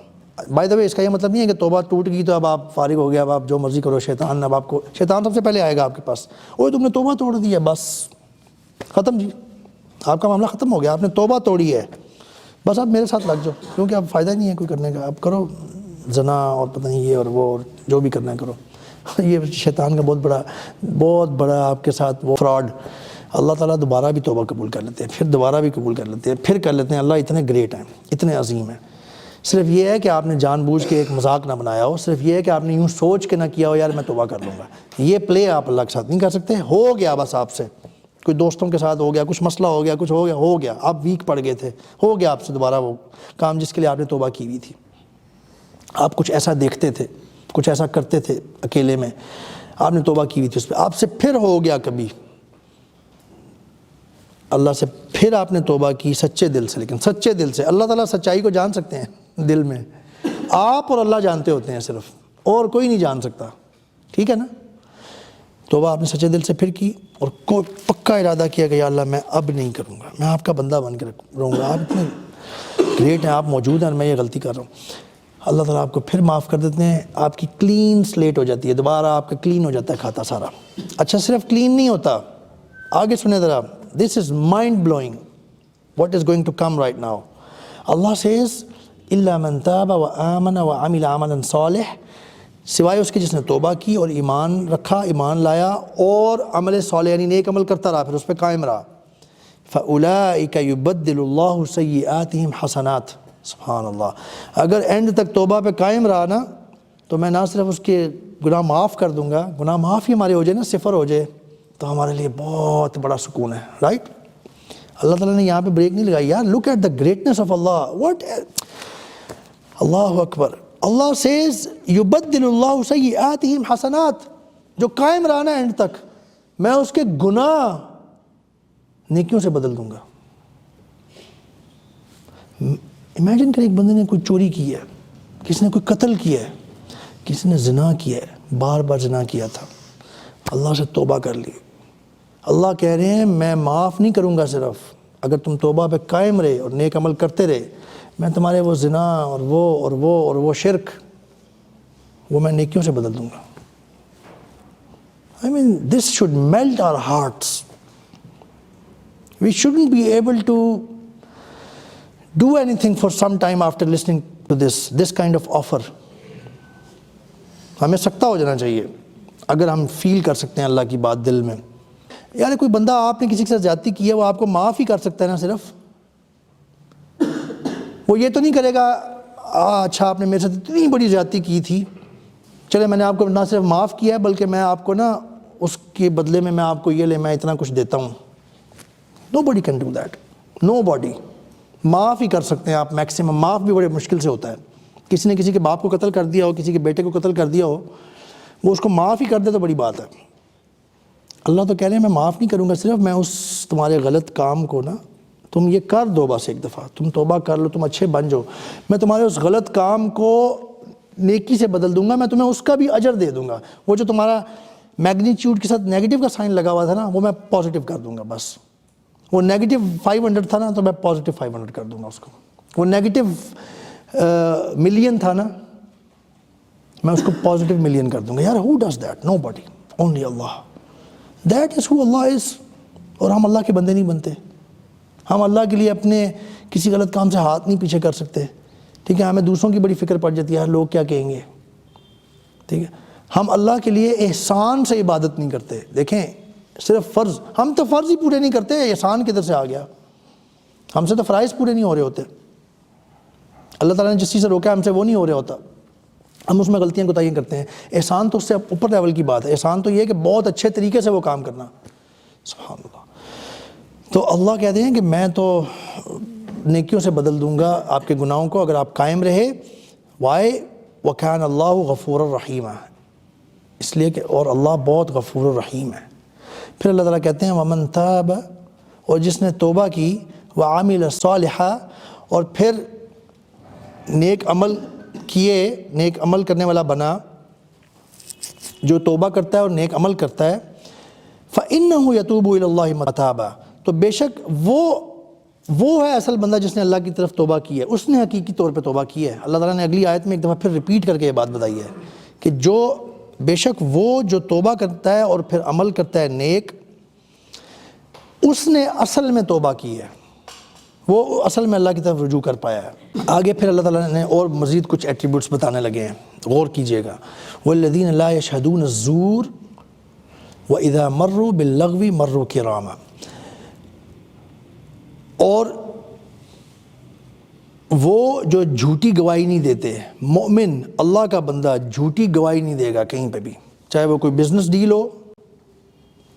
بائی دا وے اس کا یہ مطلب نہیں ہے کہ توبہ ٹوٹ گئی تو اب آپ فارغ ہو گیا، اب آپ جو مرضی کرو. شیطان اب آپ کو، شیطان سب سے پہلے آئے گا آپ کے پاس، اوہ تم نے توبہ توڑ دی ہے، بس ختم جی، آپ کا معاملہ ختم ہو گیا، آپ نے توبہ توڑی ہے، بس آپ میرے ساتھ لگ جاؤ، کیونکہ اب فائدہ نہیں ہے کوئی کرنے کا، اب کرو زنا اور پتہ نہیں یہ اور وہ، اور جو بھی کرنا ہے کرو. یہ شیطان کا بہت بڑا آپ کے ساتھ وہ فراڈ. اللہ تعالیٰ دوبارہ بھی توبہ قبول کر لیتے ہیں، پھر دوبارہ بھی قبول کر لیتے ہیں، پھر کر لیتے ہیں. اللہ اتنے گریٹ ہیں، اتنے عظیم ہیں. صرف یہ ہے کہ آپ نے جان بوجھ کے ایک مذاق نہ بنایا ہو، صرف یہ ہے کہ آپ نے یوں سوچ کے نہ کیا ہو یار میں توبہ کر لوں گا. یہ پلے آپ اللہ کے ساتھ نہیں کر سکتے. ہو گیا بس آپ سے، کوئی دوستوں کے ساتھ ہو گیا، کچھ مسئلہ ہو گیا، کچھ ہو گیا، آپ ویک پڑ گئے تھے، ہو گیا آپ سے دوبارہ وہ کام جس کے لیے آپ نے توبہ کی ہوئی تھی. آپ کچھ ایسا دیکھتے تھے، کچھ ایسا کرتے تھے اکیلے میں، آپ نے توبہ کی ہوئی تھی اس پہ، آپ سے پھر ہو گیا کبھی اللہ سے، پھر آپ نے توبہ کی سچے دل سے. لیکن سچے دل سے اللہ تعالیٰ سچائی کو جان سکتے ہیں دل میں، آپ اور اللہ جانتے ہوتے ہیں صرف، اور کوئی نہیں جان سکتا. ٹھیک ہے نا؟ توبہ آپ نے سچے دل سے پھر کی، اور کوئی پکا ارادہ کیا کہ یا اللہ میں اب نہیں کروں گا، میں آپ کا بندہ بن کے رہوں گا، آپ اتنے گریٹ ہیں، آپ موجود ہیں اور میں یہ غلطی کر رہا ہوں. اللہ تعالیٰ آپ کو پھر معاف کر دیتے ہیں، آپ کی کلین سلیٹ ہو جاتی ہے، دوبارہ آپ کا کلین ہو جاتا ہے کھاتا سارا. اچھا صرف کلین نہیں ہوتا، آگے سنیں ذرا، this is mind blowing what is going to come right now. Allah says الا من تاب وآمن وعمل عملا صالح، سوائے اس کے جس نے توبہ کی اور ایمان رکھا، ایمان لایا اور عمل صالح یعنی نیک عمل کرتا رہا، پھر اس پہ قائم رہا. فاولئک یبدل اللہ سیئاتہم حسنات. سبحان اللہ. اگر اینڈ تک توبہ پہ قائم رہا نا، تو میں نہ صرف اس کے گناہ معاف کر دوں گا، گناہ معاف ہی ہمارے ہو جائے نا، صفر ہو جائے، تو ہمارے لیے بہت بڑا سکون ہے، رائٹ؟ اللہ تعالیٰ نے یہاں پہ بریک نہیں لگائی یار. Look at the greatness of Allah. What, Allah اکبر. اللہ سیز یبدل اللہ سیئاتہم حسنات. جو قائم رہا نا اینڈ تک، میں اس کے گناہ نیکیوں سے بدل دوں گا. امیجن کر، ایک بندے نے کوئی چوری کی ہے، کسی نے کوئی قتل کیا ہے، کسی نے زنا کیا ہے، بار بار زنا کیا تھا، اللہ سے توبہ کر لی. اللہ کہہ رہے ہیں میں معاف نہیں کروں گا، صرف اگر تم توبہ پہ قائم رہے اور نیک عمل کرتے رہے، میں تمہارے وہ زنا اور وہ شرک، وہ میں نیکیوں سے بدل دوں گا. I mean, this should melt our hearts. We shouldn't be able to do anything for some time after listening to this kind of offer. ہمیں سکتہ ہو جانا چاہیے اگر ہم فیل کر سکتے ہیں اللہ کی بات دل میں. یار کوئی بندہ آپ نے کسی کے ساتھ زیادتی کی ہے، وہ آپ کو معاف ہی کر سکتا ہے نا صرف. وہ یہ تو نہیں کرے گا اچھا آپ نے میرے ساتھ اتنی بڑی زیادتی کی تھی، چلے میں نے آپ کو نہ صرف معاف کیا ہے بلکہ میں آپ کو نا اس کے بدلے میں آپ کو یہ میں اتنا کچھ دیتا ہوں. Nobody can do that. Nobody. معاف ہی کر سکتے ہیں آپ میکسیمم. معاف بھی بڑے مشکل سے ہوتا ہے. کسی نے کسی کے باپ کو قتل کر دیا ہو، کسی کے بیٹے کو قتل کر دیا ہو، وہ اس کو معاف ہی کر دے تو بڑی بات ہے. اللہ تو کہہ رہے ہیں میں معاف نہیں کروں گا، صرف میں اس تمہارے غلط کام کو نا، تم یہ کر دو بس ایک دفعہ، تم توبہ کر لو، تم اچھے بن جاؤ، میں تمہارے اس غلط کام کو نیکی سے بدل دوں گا، میں تمہیں اس کا بھی اجر دے دوں گا. وہ جو تمہارا میگنیچیوڈ کے ساتھ نیگیٹو کا سائن لگا ہوا تھا نا، وہ میں پازیٹیو کر دوں گا. بس وہ نیگیٹو 500 تھا نا، تو میں پازیٹیو 500 کر دوں گا اس کو. وہ نیگیٹو ملین تھا نا، میں اس کو پازیٹیو ملین کر دوں گا. یار who does that? Nobody. Only Allah. That is who Allah is. اور ہم اللہ کے بندے نہیں بنتے. ہم اللہ کے لیے اپنے کسی غلط کام سے ہاتھ نہیں پیچھے کر سکتے. ٹھیک ہے، ہمیں دوسروں کی بڑی فکر پڑ جاتی ہے، لوگ کیا کہیں گے. ٹھیک ہے، ہم اللہ کے لیے احسان سے عبادت نہیں کرتے. دیکھیں صرف فرض، ہم تو فرض ہی پورے نہیں کرتے، احسان کدھر سے آ گیا؟ ہم سے تو فرائض پورے نہیں ہو رہے ہوتے. اللہ تعالیٰ نے جس چیز سے روکا ہے ہم سے وہ نہیں ہو رہا ہوتا، ہم اس میں غلطیاں کوتاہیاں کرتے ہیں. احسان تو اس سے اوپر لیول کی بات ہے. احسان تو یہ ہے کہ بہت اچھے طریقے سے وہ کام کرنا. سبحان اللہ. تو اللہ کہتے ہیں کہ میں تو نیکیوں سے بدل دوں گا آپ کے گناہوں کو اگر آپ قائم رہے. وائے وَكَانَ اللَّهُ غَفُورًا رَحِيمًا، اس لیے کہ اور اللہ بہت غفور الرحیم ہے. پھر اللہ تعالیٰ کہتے ہیں وَمَن تَابَ، اور جس نے توبہ کی، وَعَمِلَ صَالِحًا، اور پھر نیک عمل کیے، نیک عمل کرنے والا بنا، جو توبہ کرتا ہے اور نیک عمل کرتا ہے، فَإِنَّهُ يَتُوبُ إِلَى اللَّهِ مَتَابًا، تو بے شک وہ ہے اصل بندہ جس نے اللہ کی طرف توبہ کی ہے، اس نے حقیقی طور پہ توبہ کی ہے. اللہ تعالیٰ نے اگلی آیت میں ایک دفعہ پھر ریپیٹ کر کے یہ بات بتائی ہے کہ جو بے شک وہ جو توبہ کرتا ہے اور پھر عمل کرتا ہے نیک، اس نے اصل میں توبہ کی ہے، وہ اصل میں اللہ کی طرف رجوع کر پایا ہے. آگے پھر اللہ تعالیٰ نے اور مزید کچھ ایٹریبیوٹس بتانے لگے ہیں، غور کیجئے گا. وَالَّذِينَ لَا يَشْهَدُونَ الزُّورَ وَإِذَا مَرُّوا بِاللَّغْوِ مَرُّوا كِرَامًا، اور وہ جو جھوٹی گواہی نہیں دیتے. مومن اللہ کا بندہ جھوٹی گواہی نہیں دے گا کہیں پہ بھی، چاہے وہ کوئی بزنس ڈیل ہو،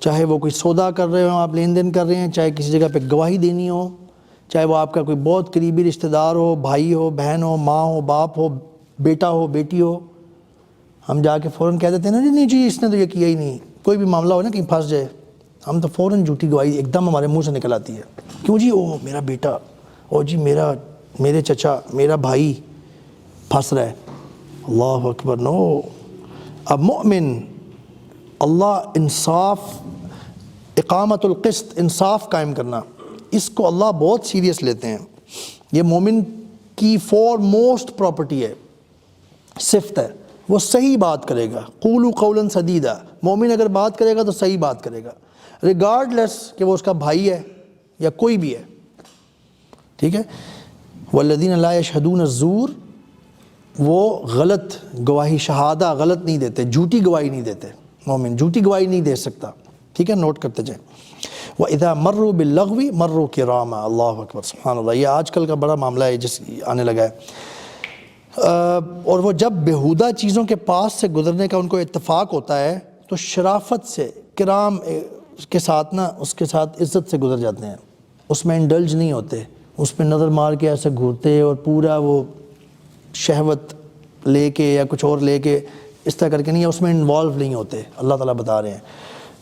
چاہے وہ کوئی سودا کر رہے ہوں، آپ لین دین کر رہے ہیں، چاہے کسی جگہ پہ گواہی دینی ہو، چاہے وہ آپ کا کوئی بہت قریبی رشتہ دار ہو، بھائی ہو، بہن ہو، ماں ہو، باپ ہو، بیٹا ہو، بیٹی ہو. ہم جا کے فوراً کہہ دیتے ہیں نا نہیں جی اس نے تو یہ کیا ہی نہیں. کوئی بھی معاملہ ہو نا کہیں پھنس جائے، ہم تو فوراً جھوٹی گواہی ایک دم ہمارے منہ سے نکل آتی ہے. کیوں جی؟ او میرا بیٹا، او جی میرے چچا، میرا بھائی پھنس رہا ہے. اللہ اکبر. نو. اب مومن اللہ انصاف، اقامت القسط، انصاف قائم کرنا، اس کو اللہ بہت سیریس لیتے ہیں. یہ مومن کی فور موسٹ پراپرٹی ہے، صفت ہے. وہ صحیح بات کرے گا. قولوا قولا سدیدا، مومن اگر بات کرے گا تو صحیح بات کرے گا، ریگارڈ لیس کہ وہ اس کا بھائی ہے یا کوئی بھی ہے. ٹھیک ہے. والذین لا یشہدون الزور، وہ غلط گواہی، شہادہ غلط نہیں دیتے، جھوٹی گواہی نہیں دیتے. مومن جھوٹی گواہی نہیں دے سکتا. ٹھیک ہے، نوٹ کرتے جائیں. وَإِذَا مَرُّوا بِاللَّغْوِ مَرُّوا كِرَامًا. اللہ اکبر. سبحان اللہ. یہ آج کل کا بڑا معاملہ ہے جس آنے لگا ہے. اور وہ جب بیہودہ چیزوں کے پاس سے گزرنے کا ان کو اتفاق ہوتا ہے تو شرافت سے کرام کے ساتھ اس کے ساتھ عزت سے گزر جاتے ہیں، اس میں انڈلج نہیں ہوتے، اس میں نظر مار کے ایسے گھورتے اور پورا وہ شہوت لے کے یا کچھ اور لے کے اس طرح کر کے نہیں، اس میں انوالو نہیں ہوتے۔ اللہ تعالیٰ بتا رہے ہیں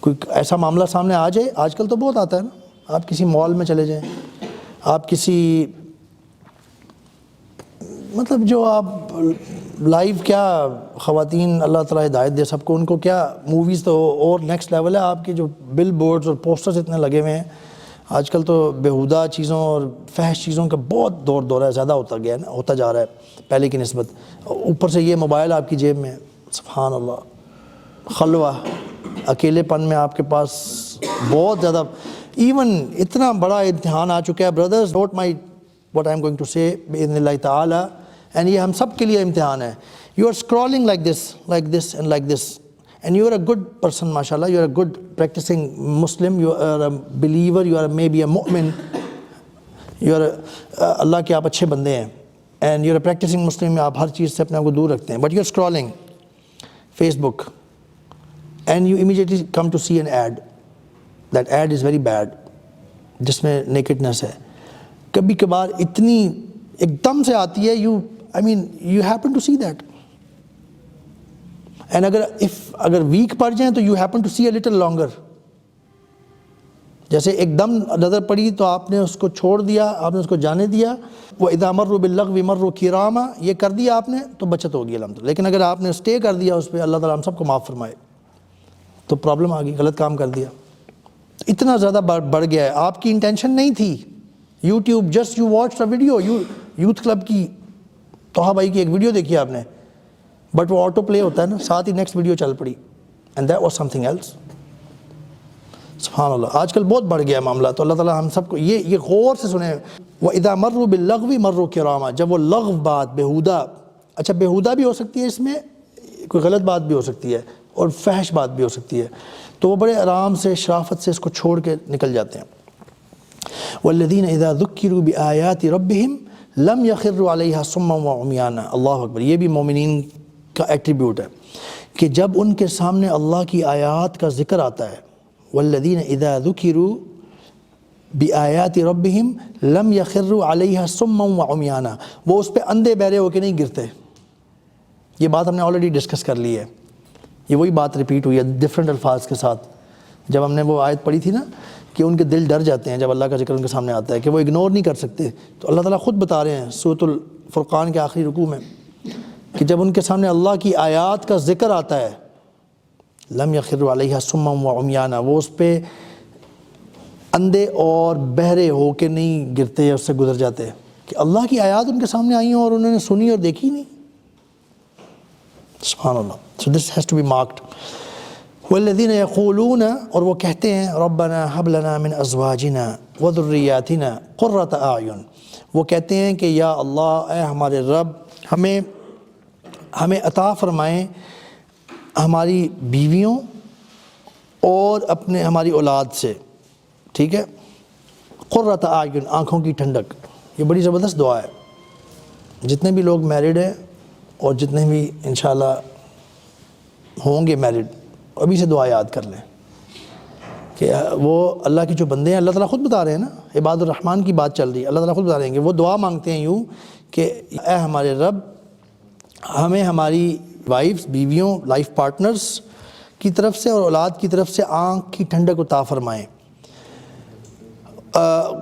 کوئی ایسا معاملہ سامنے آ جائے، آج کل تو بہت آتا ہے نا، آپ کسی مال میں چلے جائیں، آپ کسی مطلب جو آپ لائیو کیا خواتین اللہ تعالیٰ ہدایت دے سب کو، ان کو کیا موویز تو اور نیکسٹ لیول ہے، آپ کے جو بل بورڈز اور پوسٹرز اتنے لگے ہوئے ہیں آج کل، تو بیہودہ چیزوں اور فحش چیزوں کا بہت دور ہے، زیادہ ہوتا گیا ہے نا، ہوتا جا رہا ہے پہلے کی نسبت۔ اوپر سے یہ موبائل آپ کی جیب میں، سبحان اللہ، خلوہ، اکیلے پن میں آپ کے پاس بہت زیادہ، ایون اتنا بڑا امتحان آ چکا ہے brothers, note my what I am going to say بإذن اللہ تعالی، اینڈ یہ ہم سب کے لیے امتحان ہے۔ You are scrolling like this and like this and you are a good person mashallah, you are a good practicing Muslim, you are a believer, you are maybe a mu'min, you are اللہ کے آپ اچھے بندے ہیں، and you are a practicing Muslim، آپ ہر چیز سے اپنے آپ کو دور رکھتے ہیں، but you are scrolling Facebook and you immediately come to see an ad. That ad is very bad، جس میں نیکڈنس ہے، کبھی کبھار اتنی ایک دم سے آتی ہے، you happen to see that. And اگر ویک پڑ جائیں تو you happen to see a little longer. جیسے ایک دم نظر پڑی تو آپ نے اس کو چھوڑ دیا، آپ نے اس کو جانے دیا، وَإِذَا مَرُّوا بِاللَّغْوِ مَرُّوا كِرَامًا، یہ کر دیا آپ نے تو بچت ہوگی الحمدللہ۔ لیکن اگر آپ نے اسٹے کر دیا اس پہ، اللہ تعالیٰ ہم سب کو معاف فرمائے، تو پرابلم آ گئی، غلط کام کر دیا، اتنا زیادہ بڑھ گیا ہے۔ آپ کی انٹینشن نہیں تھی، YouTube just you watch a video, youth club کی توحہ بھائی کی ایک ویڈیو دیکھی آپ نے، بٹ وہ آٹو پلے ہوتا ہے نا، ساتھ ہی نیکسٹ ویڈیو چل پڑی، and that was something else. سبحان اللہ، آج کل بہت بڑھ گیا ہے معاملہ، تو اللہ تعالیٰ ہم سب کو یہ غور سے سنیں۔ وَإِذَا مَرُّوا بِاللَّغْوِ مَرُّوا كِرَامًا، جب وہ لغو بات، بیہودہ، اچھا بیہودہ بھی ہو سکتی ہے، اس میں کوئی غلط بات بھی ہو سکتی ہے اور فحش بات بھی ہو سکتی ہے، تو وہ بڑے آرام سے شرافت سے اس کو چھوڑ کے نکل جاتے ہیں۔ وَالَّذِينَ إِذَا ذُكِّرُوا بِآيَاتِ رَبِّهِمْ لَمْ يَخِرُّوا عَلَيْهَا صُمًّا وَعُمْيَانًا۔ اللہ اکبر، یہ بھی مومنین کا ایٹریبیوٹ ہے کہ جب ان کے سامنے اللہ کی آیات کا ذکر آتا ہے، وَالَّذِينَ إِذَا ذُكِرُوا بِآيَاتِ رَبِّهِمْ لَمْ يَخِرُّوا عَلَيْهَا صُمًّا وَعُمْيَانًا، وہ اس پہ اندھے بہرے ہو کے نہیں گرتے۔ یہ بات ہم نے آلریڈی ڈسکس کر لی ہے، یہ وہی بات ریپیٹ ہوئی ہے ڈفرینٹ الفاظ کے ساتھ، جب ہم نے وہ آیت پڑھی تھی نا کہ ان کے دل ڈر جاتے ہیں جب اللہ کا ذکر ان کے سامنے آتا ہے، کہ وہ اگنور نہیں کر سکتے۔ تو اللہ تعالیٰ خود بتا رہے ہیں سورۃ الفرقان کے آخری رکوع میں کہ جب ان کے سامنے اللہ کی آیات کا ذکر آتا ہے، لم یخروا علیہا صما وعمیانا، وہ اس پہ اندھے اور بہرے ہو کے نہیں گرتے، اس سے گزر جاتے، کہ اللہ کی آیات ان کے سامنے آئی ہیں اور انہوں نے سنی اور دیکھی نہیں۔ سبحان اللہ، so this has to be marked۔ والذین یقولون، اور وہ کہتے ہیں، ربنا ہب لنا من ازواجنا وذریاتنا قرۃ اعین، وہ کہتے ہیں کہ یا اللہ، اے ہمارے رب، ہمیں عطا فرمائیں ہماری بیویوں اور ہماری اولاد سے، ٹھیک ہے، قرۃ اعین، آنکھوں کی ٹھنڈک۔ یہ بڑی زبردست دعا ہے۔ جتنے بھی لوگ میرڈ ہیں اور جتنے بھی انشاءاللہ ہوں گے میرڈ، ابھی سے دعا یاد کر لیں کہ وہ اللہ کے جو بندے ہیں، اللہ تعالیٰ خود بتا رہے ہیں نا، عباد الرحمن کی بات چل رہی ہے، اللہ تعالیٰ خود بتا رہے ہیں کہ وہ دعا مانگتے ہیں یوں کہ اے ہمارے رب، ہمیں ہماری وائفز، بیویوں، لائف پارٹنرز کی طرف سے اور اولاد کی طرف سے آنکھ کی ٹھنڈک عطا فرمائیں۔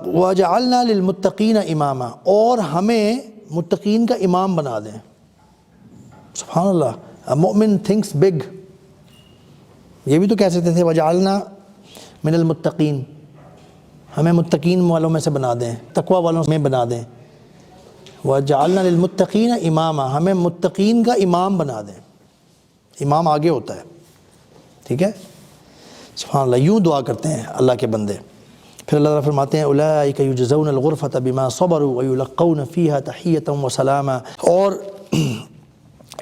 وَجَعَلْنَا لِلْمُتَّقِينَ إِمَامًا، اور ہمیں متقین کا امام بنا دیں۔ سبحان اللہ، مومن تھنکس بگ۔ یہ بھی تو کہہ سکتے تھے وَجَعَلْنَا مِنَ الْمُتَّقِينَ، ہمیں متقین والوں میں سے بنا دیں، تقوی والوں میں بنا دیں۔ وَجَعَلْنَا لِلْمُتَّقِينَ إِمَامًا، ہمیں متقین کا امام بنا دیں۔ امام آگے ہوتا ہے، ٹھیک ہے، سبحان اللہ، یوں دعا کرتے ہیں اللہ کے بندے۔ پھر اللہ تعالیٰ فرماتے ہیں اولئک یجزون الغرفۃ بما صبروا ویلقون فیہا تحیۃ وسلاما، اور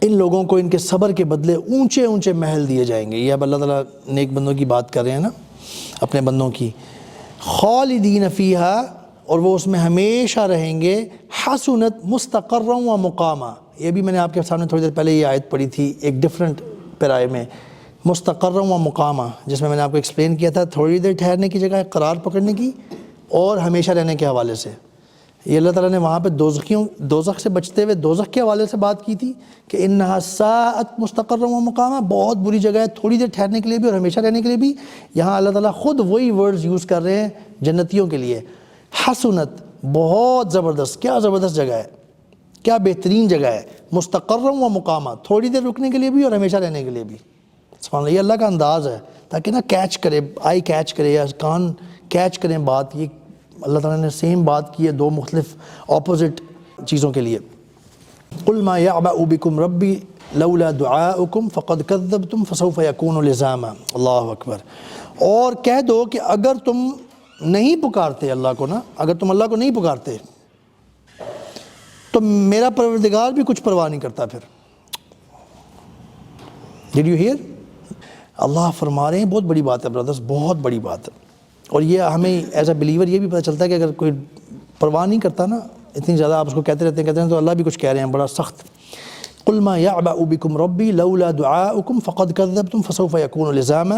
ان لوگوں کو ان کے صبر کے بدلے اونچے اونچے محل دیے جائیں گے۔ یہ اب اللہ تعالیٰ نیک بندوں کی بات کر رہے ہیں نا، اپنے بندوں کی۔ خالدین فیہا، اور وہ اس میں ہمیشہ رہیں گے۔ حسنت مستقرا و مقاما، یہ بھی میں نے آپ کے سامنے تھوڑی دیر پہلے یہ آیت پڑھی تھی ایک ڈفرینٹ پیرائے میں، مستقرا و مقامہ، جس میں نے آپ کو ایکسپلین کیا تھا تھوڑی دیر ٹھہرنے کی جگہ قرار پکڑنے کی اور ہمیشہ رہنے کے حوالے سے۔ یہ اللہ تعالیٰ نے وہاں پہ دوزخ سے بچتے ہوئے دوزخ کے حوالے سے بات کی تھی کہ انہا ساعت مستقرا و مقامہ، بہت بری جگہ ہے تھوڑی دیر ٹھہرنے کے لیے بھی اور ہمیشہ رہنے کے لیے بھی۔ یہاں اللہ تعالیٰ خود وہی ورڈز یوز کر رہے ہیں جنتیوں کے لیے، حسنت، بہت زبردست، کیا زبردست جگہ ہے، کیا بہترین جگہ ہے، مستقرا و مقامہ، تھوڑی دیر رکنے کے لیے بھی اور ہمیشہ رہنے کے لیے بھی۔ سبحان اللہ، یہ اللہ کا انداز ہے تاکہ نا کیچ کرے، آئی کیچ کرے یا کان کیچ کریں بات۔ یہ اللہ تعالیٰ نے سیم بات کی ہے دو مختلف اپوزٹ چیزوں کے لیے۔ قل ما یعبأ بکم ربی لولا دعاؤکم فقد کذبتم فسوف یکون لزاما۔ اللہ اکبر۔ اور کہہ دو کہ اگر تم نہیں پکارتے اللہ کو نا، اگر تم اللہ کو نہیں پکارتے تو میرا پروردگار بھی کچھ پرواہ نہیں کرتا پھر۔ Did you hear؟ اللہ فرما رہے ہیں، بہت بڑی بات ہے برادرز، بہت بڑی بات ہے۔ اور یہ ہمیں ایز اے بلیور یہ بھی پتہ چلتا ہے کہ اگر کوئی پرواہ نہیں کرتا نا، اتنی زیادہ آپ اس کو کہتے رہتے ہیں تو اللہ بھی کچھ کہہ رہے ہیں بڑا سخت۔ قل ما یعبأ بکم ربی لولا دعاؤکم فقد کذبتم فسوف یکون لزاما۔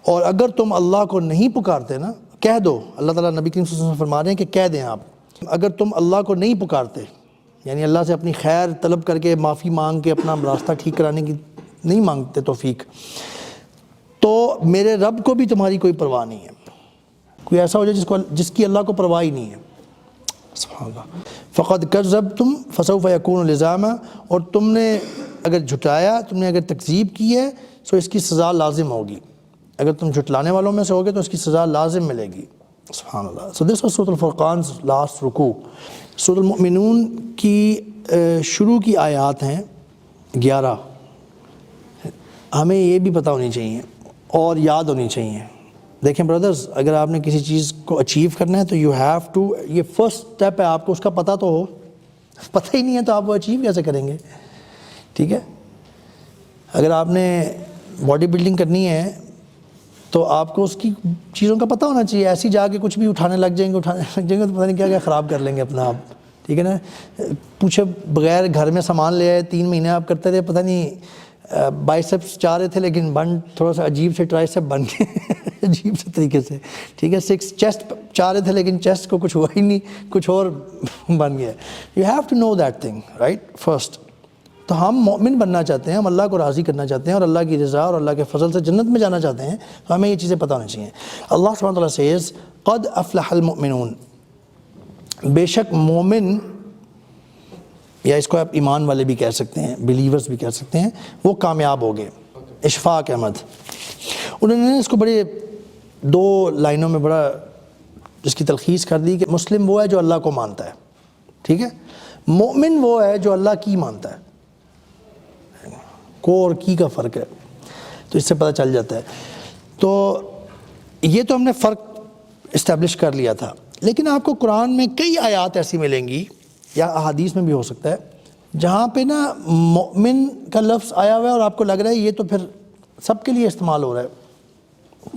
اور اگر تم اللہ کو نہیں پکارتے نا، کہہ دو، اللہ تعالیٰ نبی کریم صلی اللہ علیہ وسلم فرما رہے ہیں کہ کہہ دیں آپ، اگر تم اللہ کو نہیں پکارتے، یعنی اللہ سے اپنی خیر طلب کر کے معافی مانگ کے اپنا راستہ ٹھیک کرانے کی نہیں مانگتے توفیق، تو میرے رب کو بھی تمہاری کوئی پرواہ نہیں ہے۔ کوئی ایسا ہو جائے جس کی اللہ کو پرواہ ہی نہیں ہے، سبحان اللہ۔ فقد کذبتم فسوف یکون لزاما، اور تم نے اگر جھٹایا، تم نے اگر تکذیب کی ہے تو اس کی سزا لازم ہوگی۔ اگر تم جھٹلانے والوں میں سے ہوگے تو اس کی سزا لازم ملے گی، سبحان اللہ۔ So this was سورۃ الفرقان لاسٹ رکوع۔ سورۃ المؤمنون کی شروع کی آیات ہیں 11۔ ہمیں یہ بھی پتہ ہونی چاہیے اور یاد ہونی چاہیے۔ دیکھیں برادرز، اگر آپ نے کسی چیز کو اچیو کرنا ہے تو یو ہیو ٹو، یہ فرسٹ اسٹیپ ہے، آپ کو اس کا پتہ تو ہو۔ پتہ ہی نہیں ہے تو آپ وہ اچیو کیسے کریں گے؟ ٹھیک ہے، اگر آپ نے باڈی بلڈنگ کرنی ہے تو آپ کو اس کی چیزوں کا پتہ ہونا چاہیے۔ ایسی جا کے کچھ بھی اٹھانے لگ جائیں گے تو پتہ نہیں کیا کیا خراب کر لیں گے اپنا آپ، ٹھیک ہے نا۔ پوچھے بغیر گھر میں سامان لے آئے، 3 مہینے آپ کرتے رہے، پتہ نہیں بائسپس چاہ رہے تھے لیکن بن تھوڑا سا عجیب سے ٹرائسپ بن گئے عجیب سے طریقے سے، ٹھیک ہے۔ 6 چیسٹ چاہ رہے تھے لیکن چیسٹ کو کچھ ہوا ہی نہیں، کچھ اور بن گیا۔ You have to know that thing right first. تو ہم مومن بننا چاہتے ہیں، ہم اللہ کو راضی کرنا چاہتے ہیں اور اللہ کی رضا اور اللہ کے فضل سے جنت میں جانا چاہتے ہیں، تو ہمیں یہ چیزیں پتہ ہونی چاہیے۔ اللہ سبحانہ وتعالیٰ سیز قد افلح المؤمنون، بے شک مومن، یا اس کو آپ ایمان والے بھی کہہ سکتے ہیں، بلیورز بھی کہہ سکتے ہیں، وہ کامیاب ہو گئے۔ اشفاق احمد انہوں نے اس کو بڑے 2 لائنوں میں بڑا اس کی تلخیص کر دی کہ مسلم وہ ہے جو اللہ کو مانتا ہے، ٹھیک ہے، مومن وہ ہے جو اللہ کی مانتا ہے۔ کو اور کی کا فرق ہے، تو اس سے پتہ چل جاتا ہے۔ تو یہ تو ہم نے فرق اسٹیبلش کر لیا تھا، لیکن آپ کو قرآن میں کئی آیات ایسی ملیں گی یا احادیث میں بھی ہو سکتا ہے جہاں پہ نا مومن کا لفظ آیا ہوا ہے اور آپ کو لگ رہا ہے یہ تو پھر سب کے لیے استعمال ہو رہا ہے،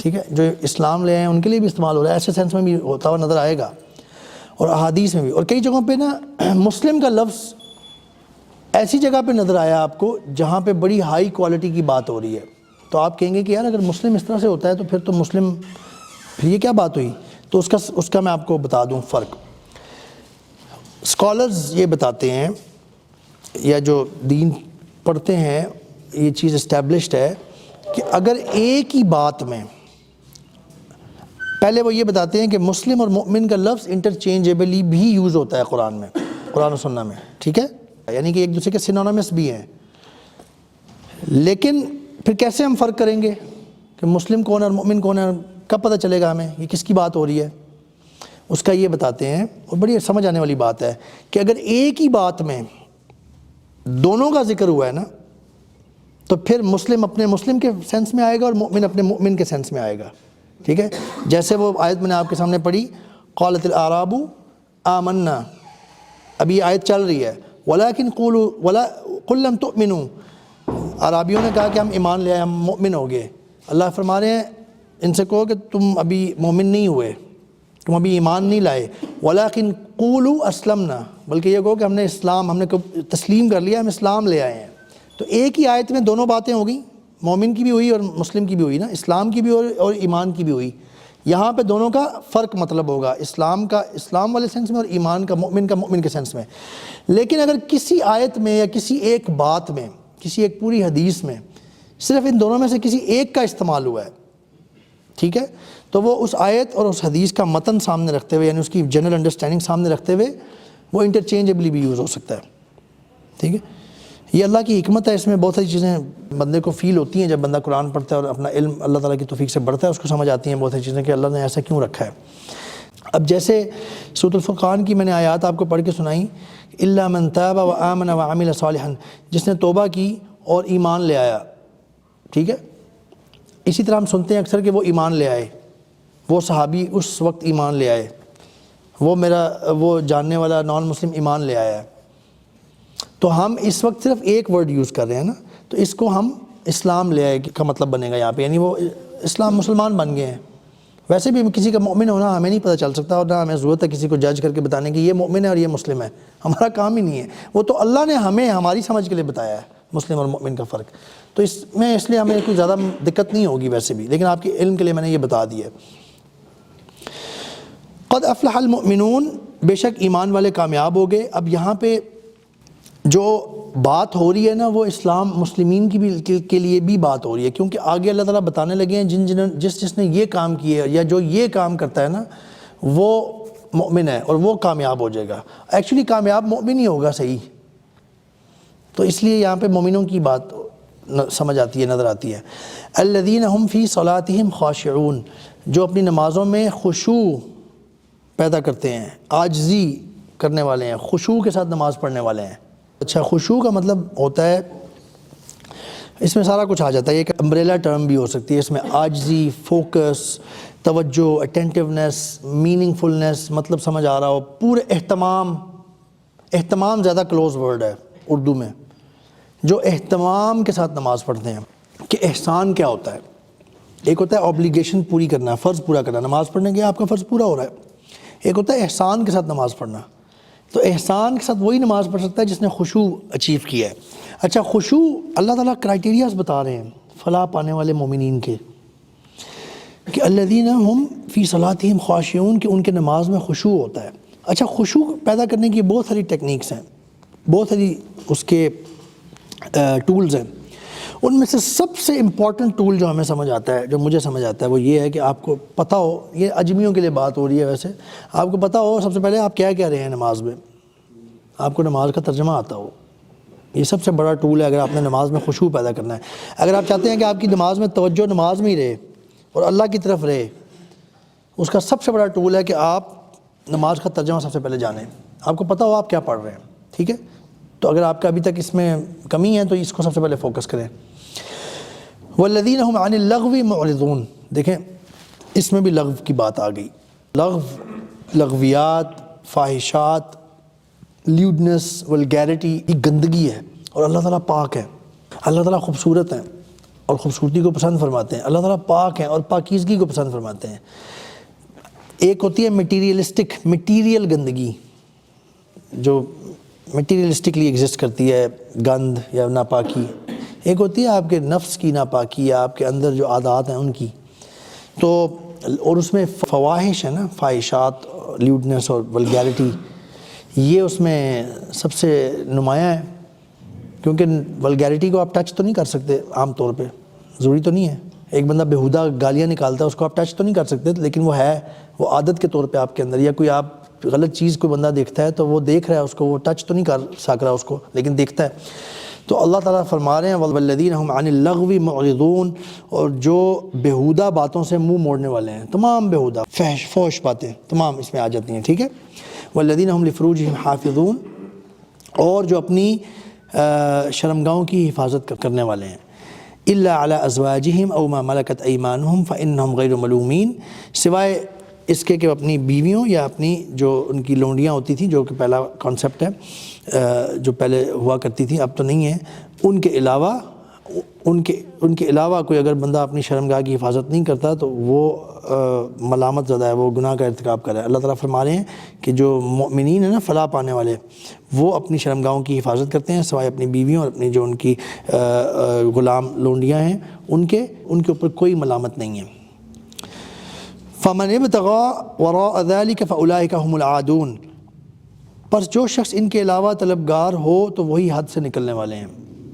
ٹھیک ہے، جو اسلام لے آئے ہیں ان کے لیے بھی استعمال ہو رہا ہے، ایسے سینس میں بھی ہوتا ہوا نظر آئے گا، اور احادیث میں بھی۔ اور کئی جگہوں پہ نا مسلم کا لفظ ایسی جگہ پہ نظر آیا آپ کو جہاں پہ بڑی ہائی کوالٹی کی بات ہو رہی ہے، تو آپ کہیں گے کہ یار اگر مسلم اس طرح سے ہوتا ہے تو پھر تو مسلم، پھر یہ کیا بات ہوئی؟ تو اس کا میں آپ کو بتا دوں فرق۔ اسکالرز یہ بتاتے ہیں یا جو دین پڑھتے ہیں، یہ چیز اسٹیبلشڈ ہے کہ اگر ایک ہی بات میں، پہلے وہ یہ بتاتے ہیں کہ مسلم اور مؤمن کا لفظ انٹرچینجیبلی بھی یوز ہوتا ہے قرآن میں، قرآن و سنہ میں، ٹھیک ہے، یعنی کہ ایک دوسرے کے سینونیمس بھی ہیں، لیکن پھر کیسے ہم فرق کریں گے کہ مسلم کون ہے اور مؤمن کون ہے؟ کب پتہ چلے گا ہمیں یہ کس کی بات ہو رہی ہے؟ اس کا یہ بتاتے ہیں، اور بڑی سمجھ آنے والی بات ہے کہ اگر ایک ہی بات میں دونوں کا ذکر ہوا ہے نا، تو پھر مسلم اپنے مسلم کے سینس میں آئے گا اور مؤمن اپنے مؤمن کے سینس میں آئے گا، ٹھیک ہے۔ جیسے وہ آیت میں نے آپ کے سامنے پڑھی، قالت الاعراب آمنا، ابھی یہ آیت چل رہی ہے، ولیکن قل لم تؤمنوا، عرابیوں نے کہا کہ ہم ایمان لے آئے، ہم مومن ہو گئے۔ اللہ فرما رہے ہیں ان سے کہو کہ تم ابھی مومن نہیں ہوئے، تم ابھی ایمان نہیں لائے، ولیکن قولوا اسلمنا، بلکہ یہ کہو کہ ہم نے تسلیم کر لیا، ہم اسلام لے آئے ہیں۔ تو ایک ہی آیت میں دونوں باتیں ہو گئیں، مومن کی بھی ہوئی اور مسلم کی بھی ہوئی نا، اسلام کی بھی اور ایمان کی بھی ہوئی۔ یہاں پہ دونوں کا فرق مطلب ہوگا، اسلام کا اسلام والے سینس میں اور ایمان کا مومن کے سینس میں۔ لیکن اگر کسی آیت میں یا کسی ایک بات میں، کسی ایک پوری حدیث میں صرف ان دونوں میں سے کسی ایک کا استعمال ہوا ہے، ٹھیک ہے، تو وہ اس آیت اور اس حدیث کا متن سامنے رکھتے ہوئے، یعنی اس کی جنرل انڈرسٹینڈنگ سامنے رکھتے ہوئے وہ انٹرچینجبلی بھی یوز ہو سکتا ہے، ٹھیک ہے۔ یہ اللہ کی حکمت ہے، اس میں بہت ساری چیزیں بندے کو فیل ہوتی ہیں جب بندہ قرآن پڑھتا ہے اور اپنا علم اللہ تعالیٰ کی توفیق سے بڑھتا ہے، اس کو سمجھ آتی ہیں بہت ساری چیزیں کہ اللہ نے ایسا کیوں رکھا ہے۔ اب جیسے سورۃ الفرقان کی میں نے آیات آپ کو پڑھ کے سنائی، الا من تاب وآمن وعمل صالحا، جس نے توبہ کی اور ایمان لے آیا، ٹھیک ہے۔ اسی طرح ہم سنتے ہیں اکثر کہ وہ ایمان لے آئے، وہ صحابی اس وقت ایمان لے آئے، وہ جاننے والا نان مسلم ایمان لے آیا ہے۔ تو ہم اس وقت صرف ایک ورڈ یوز کر رہے ہیں نا، تو اس کو ہم اسلام لے آئے کا مطلب بنے گا یہاں پہ، یعنی وہ اسلام مسلمان بن گئے ہیں۔ ویسے بھی کسی کا مومن ہونا ہمیں نہیں پتہ چل سکتا، اور نہ ہمیں ضرورت ہے کسی کو جج کر کے بتانے کہ یہ مومن ہے اور یہ مسلم ہے، ہمارا کام ہی نہیں ہے، وہ تو اللہ نے ہمیں ہماری سمجھ کے لیے بتایا ہے مسلم اور مومن کا فرق۔ تو اس لیے ہمیں کوئی زیادہ دقت نہیں ہوگی ویسے بھی، لیکن آپ کے علم کے لیے میں نے یہ بتا دیا ہے۔ قد افلح المؤمنون، بے شک ایمان والے کامیاب ہو گئے۔ اب یہاں پہ جو بات ہو رہی ہے نا، وہ اسلام مسلمین کی بھی کے لیے بھی بات ہو رہی ہے، کیونکہ آگے اللہ تعالیٰ بتانے لگے ہیں جس نے یہ کام کیا ہے یا جو یہ کام کرتا ہے نا، وہ مومن ہے اور وہ کامیاب ہو جائے گا۔ ایکچولی کامیاب مومن ہی ہوگا، صحیح، تو اس لیے یہاں پہ مومنوں کی بات سمجھ آتی ہے، نظر آتی ہے۔ الذین هم فی صلاتہم خاشعون، جو اپنی نمازوں میں خشوع پیدا کرتے ہیں، عاجزی کرنے والے ہیں، خشوع کے ساتھ نماز پڑھنے والے ہیں۔ اچھا، خشوع کا مطلب ہوتا ہے، اس میں سارا کچھ آ جاتا ہے، یہ ایک امبریلا ٹرم بھی ہو سکتی ہے۔ اس میں عاجزی، فوکس، توجہ، اٹینٹیونیس، میننگ فلنس، مطلب سمجھ آ رہا ہو، پورے اہتمام زیادہ کلوز ورڈ ہے اردو میں، جو اہتمام کے ساتھ نماز پڑھتے ہیں۔ کہ احسان کیا ہوتا ہے؟ ایک ہوتا ہے اوبلیگیشن پوری کرنا، فرض پورا کرنا، نماز پڑھنے کے آپ کا فرض پورا ہو رہا ہے۔ ایک ہوتا ہے احسان کے ساتھ نماز پڑھنا، تو احسان کے ساتھ وہی نماز پڑھ سکتا ہے جس نے خشوع اچیو کیا ہے۔ اچھا، خشوع اللہ تعالیٰ کرائٹیریاز بتا رہے ہیں فلاح پانے والے مومنین کے، کہ الذین هم فی صلاتہم خاشعون، کہ ان کے نماز میں خشوع ہوتا ہے۔ اچھا، خشوع پیدا کرنے کی بہت ساری ٹیکنیکس ہیں، بہت ساری اس کے ٹولز ہیں۔ ان میں سے سب سے امپورٹنٹ ٹول جو ہمیں سمجھ آتا ہے، جو مجھے سمجھ آتا ہے، وہ یہ ہے کہ آپ کو پتہ ہو، یہ اجمیوں کے لیے بات ہو رہی ہے، ویسے آپ کو پتہ ہو سب سے پہلے آپ کیا کہہ رہے ہیں نماز میں، آپ کو نماز کا ترجمہ آتا ہو۔ یہ سب سے بڑا ٹول ہے اگر آپ نے نماز میں خشوع پیدا کرنا ہے۔ اگر آپ چاہتے ہیں کہ آپ کی نماز میں توجہ نماز میں ہی رہے اور اللہ کی طرف رہے، اس کا سب سے بڑا ٹول ہے کہ آپ نماز کا ترجمہ سب سے پہلے جانیں، آپ کو پتہ ہو آپ کیا پڑھ رہے ہیں، ٹھیک ہے۔ تو اگر آپ کا ابھی تک اس میں کمی ہے تو اس کو سب سے پہلے فوکس کریں۔ والذین هم عن اللغو معرضون، دیکھیں اس میں بھی لغو کی بات آ گئی۔ لغو، لغویات، فاحشات، لیوڈنس، ولگیرٹی، یہ گندگی ہے، اور اللہ تعالیٰ پاک ہے، اللہ تعالیٰ خوبصورت ہیں اور خوبصورتی کو پسند فرماتے ہیں، اللہ تعالیٰ پاک ہیں اور پاکیزگی کو پسند فرماتے ہیں۔ ایک ہوتی ہے میٹیریلسٹک، میٹیریل گندگی، جو میٹیریلسٹکلی ایگزسٹ کرتی ہے، گند یا ناپاکی۔ ایک ہوتی ہے آپ کے نفس کی ناپاکی یا آپ کے اندر جو عادات ہیں ان کی، تو اور اس میں فواحش ہے نا، فاحشات، لیوڈنس اور ولگیرٹی، یہ اس میں سب سے نمایاں ہے، کیونکہ ولگیرٹی کو آپ ٹچ تو نہیں کر سکتے عام طور پہ، ضروری تو نہیں ہے۔ ایک بندہ بیہودہ گالیاں نکالتا ہے، اس کو آپ ٹچ تو نہیں کر سکتے، لیکن وہ ہے، وہ عادت کے طور پہ آپ کے اندر، یا کوئی آپ غلط چیز کوئی بندہ دیکھتا ہے تو وہ دیکھ رہا ہے اس کو، وہ ٹچ تو نہیں کر سک رہا اس کو، لیکن دیکھتا ہے۔ تو اللہ تعالیٰ فرما رہے ہیں والذین هم عن اللغو معرضون، اور جو بیہودہ باتوں سے منہ موڑنے والے ہیں، تمام بیہودہ فحش باتیں تمام اس میں آ جاتی ہیں، ٹھیک ہے۔ والذین هم لفروجہم حافظون، اور جو اپنی شرمگاہوں کی حفاظت کرنے والے ہیں، الا علی ازواجہم او ما ملکت ایمانہم فانہم غیر ملومین، سوائے اس کے کہ اپنی بیویوں یا اپنی جو ان کی لونڈیاں ہوتی تھیں، جو کہ پہلا کانسیپٹ ہے، جو پہلے ہوا کرتی تھی اب تو نہیں ہے، ان کے علاوہ ان کے علاوہ کوئی اگر بندہ اپنی شرمگاہ کی حفاظت نہیں کرتا تو وہ ملامت زدہ ہے، وہ گناہ کا ارتکاب کر رہا ہے۔ اللہ تعالیٰ فرما رہے ہیں کہ جو مؤمنین ہیں نا، فلاح پانے والے، وہ اپنی شرمگاہوں کی حفاظت کرتے ہیں سوائے اپنی بیویوں اور اپنی جو ان کی غلام لونڈیاں ہیں ان کے اوپر کوئی ملامت نہیں ہے۔ فَمَنِ ابْتَغَىٰ وَرَاءَ ذَلِكَ فَأُولَٰئِكَ هُمُ الْعَادُونَ، پر جو شخص ان کے علاوہ طلبگار ہو تو وہی حد سے نکلنے والے ہیں۔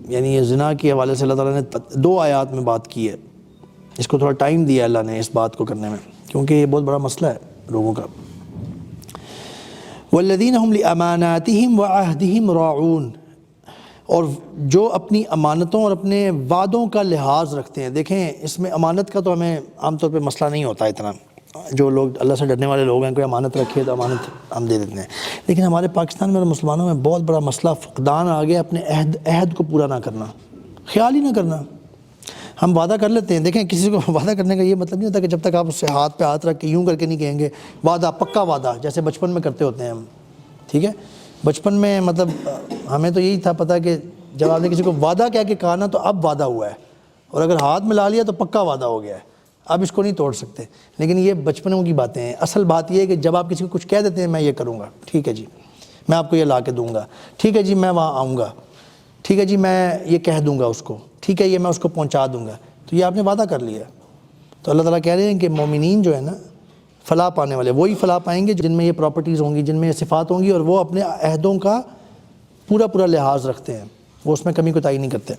یعنی یہ زنا کے حوالے سے اللہ تعالیٰ نے 2 آیات میں بات کی ہے، اس کو تھوڑا ٹائم دیا اللہ نے اس بات کو کرنے میں، کیونکہ یہ بہت بڑا مسئلہ ہے لوگوں کا۔ وَالَّذِينَ هُمْ لِأَمَانَاتِهِمْ وَعَهْدِهِمْ رَاعُونَ، اور جو اپنی امانتوں اور اپنے وعدوں کا لحاظ رکھتے ہیں۔ دیکھیں اس میں امانت کا تو ہمیں عام طور پہ مسئلہ نہیں ہوتا اتنا، جو لوگ اللہ سے ڈرنے والے لوگ ہیں کوئی امانت رکھے تو امانت ہم دے دیتے ہیں، لیکن ہمارے پاکستان میں اور مسلمانوں میں بہت بڑا مسئلہ فقدان آ گیا، اپنے عہد کو پورا نہ کرنا، خیال ہی نہ کرنا۔ ہم وعدہ کر لیتے ہیں، دیکھیں کسی کو وعدہ کرنے کا یہ مطلب نہیں ہوتا کہ جب تک آپ اس سے ہاتھ پہ ہاتھ رکھ کے یوں کر کے نہیں کہیں گے وعدہ، پکا وعدہ، جیسے بچپن میں کرتے ہوتے ہیں ہم، ٹھیک ہے۔ بچپن میں مطلب ہمیں تو یہی تھا پتہ کہ جب آپ نے کسی کو وعدہ کہہ کے کہا نا تو اب وعدہ ہوا ہے، اور اگر ہاتھ میں لا لیا تو پکا وعدہ ہو گیا ہے، اب اس کو نہیں توڑ سکتے۔ لیکن یہ بچپنوں کی باتیں ہیں، اصل بات یہ ہے کہ جب آپ کسی کو کچھ کہہ دیتے ہیں میں یہ کروں گا، ٹھیک ہے جی میں آپ کو یہ لا کے دوں گا، ٹھیک ہے جی میں وہاں آؤں گا، ٹھیک ہے جی میں یہ کہہ دوں گا اس کو، ٹھیک ہے یہ میں اس کو پہنچا دوں گا، تو یہ آپ نے وعدہ کر لیا۔ تو اللہ تعالیٰ کہہ رہے ہیں کہ مومنین جو ہے نا فلاح پانے والے وہی فلاح پائیں گے جن میں یہ پراپرٹیز ہوں گی، جن میں یہ صفات ہوں گی، اور وہ اپنے عہدوں کا پورا لحاظ رکھتے ہیں، وہ اس میں کمی کوتاہی نہیں کرتے۔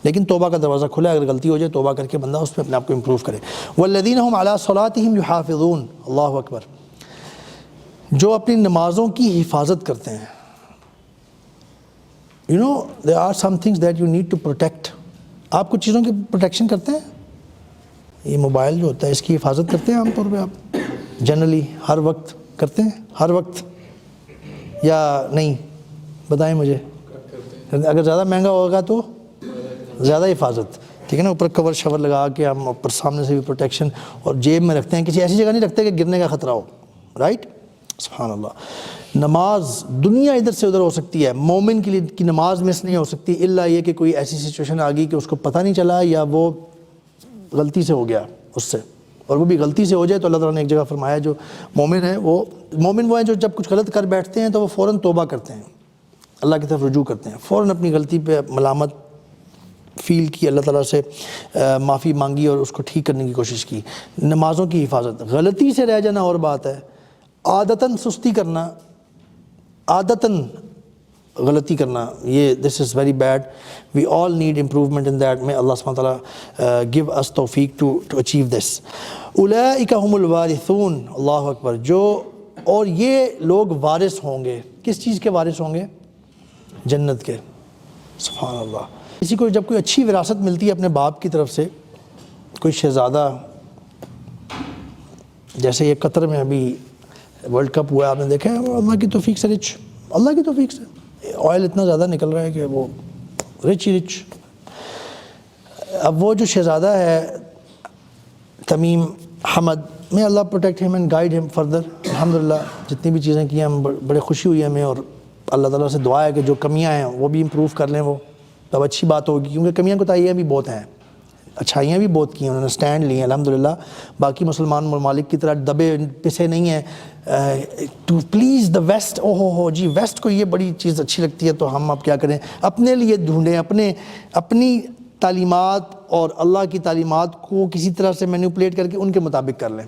لیکن توبہ کا دروازہ کھلا ہے، اگر غلطی ہو جائے توبہ کر کے بندہ اس پہ اپنے آپ کو امپروو کرے۔ والذین هم علی صلاتهم یحافظون، اللہ اکبر، جو اپنی نمازوں کی حفاظت کرتے ہیں۔ You know there are some things that you need to protect۔ آپ کچھ چیزوں کی پروٹیکشن کرتے ہیں، یہ موبائل جو ہوتا ہے اس کی حفاظت کرتے ہیں عام طور پہ آپ جنرلی ہر وقت کرتے ہیں، ہر وقت یا نہیں؟ بتائیں مجھے، اگر زیادہ مہنگا ہوگا تو زیادہ حفاظت، ٹھیک ہے نا، اوپر کور شور لگا کے ہم اوپر سامنے سے بھی پروٹیکشن، اور جیب میں رکھتے ہیں، کسی ایسی جگہ نہیں رکھتے کہ گرنے کا خطرہ ہو، رائٹ؟ سبحان اللہ۔ نماز دنیا ادھر سے ادھر ہو سکتی ہے، مومن کے لیے کی نماز مس نہیں ہو سکتی، الا یہ کہ کوئی ایسی سچویشن آ گئی کہ اس کو پتہ نہیں چلا یا وہ غلطی سے ہو گیا اس سے، اور وہ بھی غلطی سے ہو جائے تو اللہ تعالیٰ نے ایک جگہ فرمایا جو مومن ہیں وہ ہیں جو جب کچھ غلط کر بیٹھتے ہیں تو وہ فوراً توبہ کرتے ہیں، اللہ کی طرف رجوع کرتے ہیں، فوراً اپنی غلطی پہ ملامت فیل کی، اللہ تعالیٰ سے معافی مانگی اور اس کو ٹھیک کرنے کی کوشش کی۔ نمازوں کی حفاظت، غلطی سے رہ جانا اور بات ہے، عادتاً سستی کرنا، عادتاً غلطی کرنا، یہ this is very bad, we all need improvement in that, میں اللہ سبحانہ تعالیٰ گیو اس توفیق ٹو اچیو دس۔ اولئک هم الوارثون، اللہ اکبر، جو اور یہ لوگ وارث ہوں گے، کس چیز کے وارث ہوں گے؟ جنت کے، سبحان اللہ۔ کسی کو جب کوئی اچھی وراثت ملتی ہے اپنے باپ کی طرف سے، کوئی شہزادہ، جیسے یہ قطر میں ابھی ورلڈ کپ ہوا ہے آپ نے دیکھا ہے، اللہ کی توفیق سے رچ، اللہ کی توفیق سے آئل اتنا زیادہ نکل رہا ہے کہ وہ رچ ہی رچ۔ اب وہ جو شہزادہ ہے تمیم حمد، میں اللہ پروٹیکٹ ہم اینڈ گائیڈ ہم فردر، الحمدللہ جتنی بھی چیزیں کی ہیں ہم بڑے خوشی ہوئی ہمیں، اور اللہ تعالیٰ سے دعا ہے کہ جو کمیاں ہیں وہ بھی امپروو کر لیں، وہ تب اچھی بات ہوگی، کیونکہ کمیاں کوتاہیاں بھی بہت ہیں، اچھائیاں بھی بہت کی ہیں، انہوں نے سٹینڈ لی ہیں الحمدللہ، باقی مسلمان ممالک کی طرح دبے پسے نہیں ہیں ٹو پلیز دا ویسٹ۔ ہو جی ویسٹ کو یہ بڑی چیز اچھی لگتی ہے تو ہم اب کیا کریں، اپنے لیے ڈھونڈیں، اپنی تعلیمات اور اللہ کی تعلیمات کو کسی طرح سے مینیپولیٹ کر کے ان کے مطابق کر لیں۔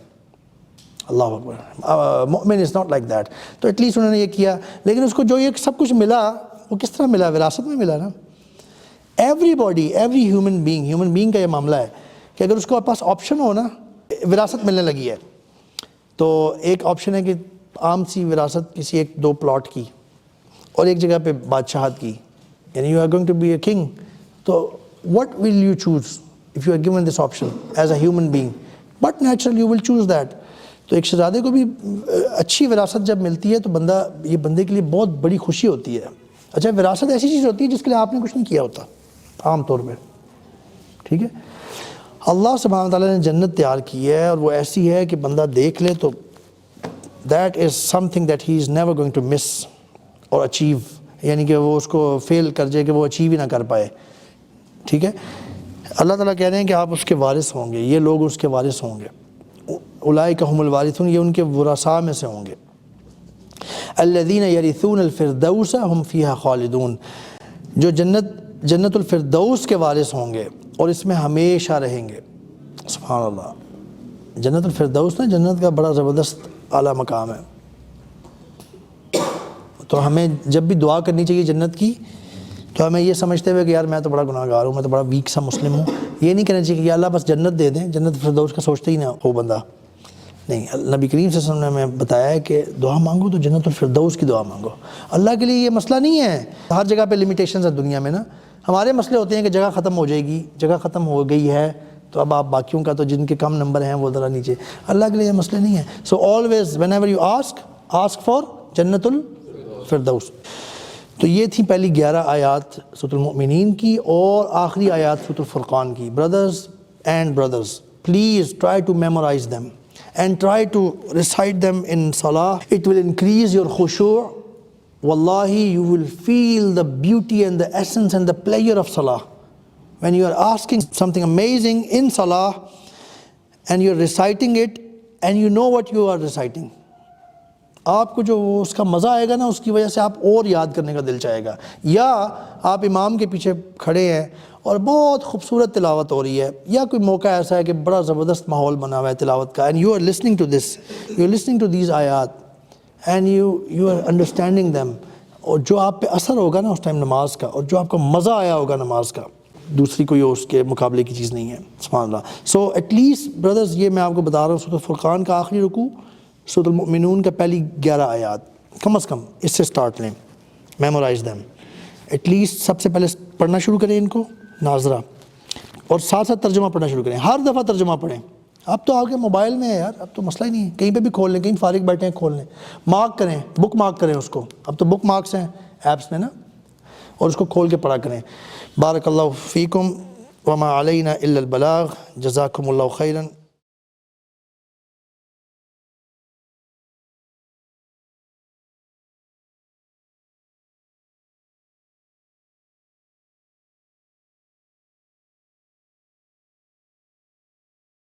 اللہ اکبر، مومن از ناٹ لائک دیٹ۔ تو ایٹ لیسٹ انہوں نے یہ کیا، لیکن اس کو جو یہ سب کچھ ملا وہ کس طرح ملا؟ وراثت میں ملا نا۔ Every body, every human being کا یہ معاملہ ہے کہ اگر اس کو پاس آپشن ہو نا، وراثت ملنے لگی ہے تو ایک آپشن ہے کہ عام سی وراثت کسی 1-2 پلاٹ کی اور ایک جگہ پہ بادشاہت کی، یعنی you are going to be a king, تو what will you choose if you are given this option as a human being? But naturally you will choose that۔ تو ایک شہزادے کو بھی اچھی وراثت جب ملتی ہے تو یہ بندے کے لیے بہت بڑی خوشی ہوتی ہے۔ اچھا، وراثت ایسی چیز ہوتی ہے جس کے لیے آپ نے کچھ نہیں کیا ہوتا عام طور پہ، ٹھیک ہے؟ اللہ سبحانہ تعالیٰ نے جنت تیار کی ہے اور وہ ایسی ہے کہ بندہ دیکھ لے تو that is something that he is never going to miss or achieve، یعنی کہ وہ اس کو فیل کر جائے کہ وہ اچیو ہی نہ کر پائے۔ ٹھیک ہے. اللہ تعالیٰ کہہ رہے ہیں کہ آپ اس کے وارث ہوں گے، یہ لوگ اس کے وارث ہوں گے. اولئک هم الوارثون، یہ ان کے ورثاء میں سے ہوں گے. الذین یرثون الفردوس هم فیہا خالدون، جو جنت الفردوس کے وارث ہوں گے اور اس میں ہمیشہ رہیں گے. سبحان اللہ. جنت الفردوس نا جنت کا بڑا زبردست اعلیٰ مقام ہے. تو ہمیں جب بھی دعا کرنی چاہیے جنت کی تو ہمیں یہ سمجھتے ہوئے کہ یار میں تو بڑا گناہ گار ہوں، میں تو بڑا ویک سا مسلم ہوں، یہ نہیں کہنا چاہیے کہ یا اللہ بس جنت دے دیں. جنت الفردوس کا سوچتے ہی نہ ہو بندہ. نہیں، نبی کریم صلی اللہ علیہ وسلم نے ہمیں بتایا ہے کہ دعا مانگو تو جنت الفردوس کی دعا مانگو. اللہ کے لیے یہ مسئلہ نہیں ہے. ہر جگہ پہ لمیٹیشنز ہیں دنیا میں نا. ہمارے مسئلے ہوتے ہیں کہ جگہ ختم ہو جائے گی، جگہ ختم ہو گئی ہے تو اب آپ باقیوں کا تو جن کے کم نمبر ہیں وہ ذرا نیچے. اللہ کے لیے یہ مسئلے نہیں ہیں. So always when ever you ask for جنت الفردوس. تو یہ تھی پہلی 11 آیات سورۃ المؤمنین کی اور آخری آیات سورۃ الفرقان کی. brothers please try to memorize them and try to recite them in salah. It will increase your khushu'. Wallahi, you will feel the beauty and the essence and the pleasure of salah when you are asking something amazing in salah and you are reciting it and you know what you are reciting. آپ کو جو اس کا مزہ آئے گا نا، اس کی وجہ سے آپ اور یاد کرنے کا دل چاہے گا. یا آپ امام کے پیچھے کھڑے ہیں اور بہت خوبصورت تلاوت ہو رہی ہے، یا کوئی موقع ایسا ہے کہ بڑا زبردست ماحول بنا ہوا ہے تلاوت کا، and you are listening to this, you are listening to these آیات and you are understanding them. اور جو آپ پہ اثر ہوگا نا اس ٹائم نماز کا، اور جو آپ کو مزہ آیا ہوگا نماز کا، دوسری کوئی اس کے مقابلے کی چیز نہیں ہے. سبحان اللہ. سو ایٹ لیسٹ بردرز، یہ میں آپ کو بتا رہا ہوں سورۃ الفرقان کا آخری رکوع، سورۃ المؤمنون کا پہلی 11 آیات، کم از کم اس سے سٹارٹ لیں. Memorise them at least. سب سے پہلے پڑھنا شروع کریں ان کو ناظرہ، اور ساتھ ساتھ ترجمہ پڑھنا شروع کریں. ہر دفعہ ترجمہ پڑھیں. اب تو آپ کے موبائل میں ہے یار، اب تو مسئلہ ہی نہیں ہے، کہیں پہ بھی کھول لیں، کہیں فارغ بیٹھے ہیں کھول لیں. مارک کریں، بک مارک کریں اس کو. اب تو بک مارکس ہیں ایپس میں نا، اور اس کو کھول کے پڑھا کریں. بارک اللہ فیکم وما علینا الا البلاغ. جزاکم اللہ خیرا.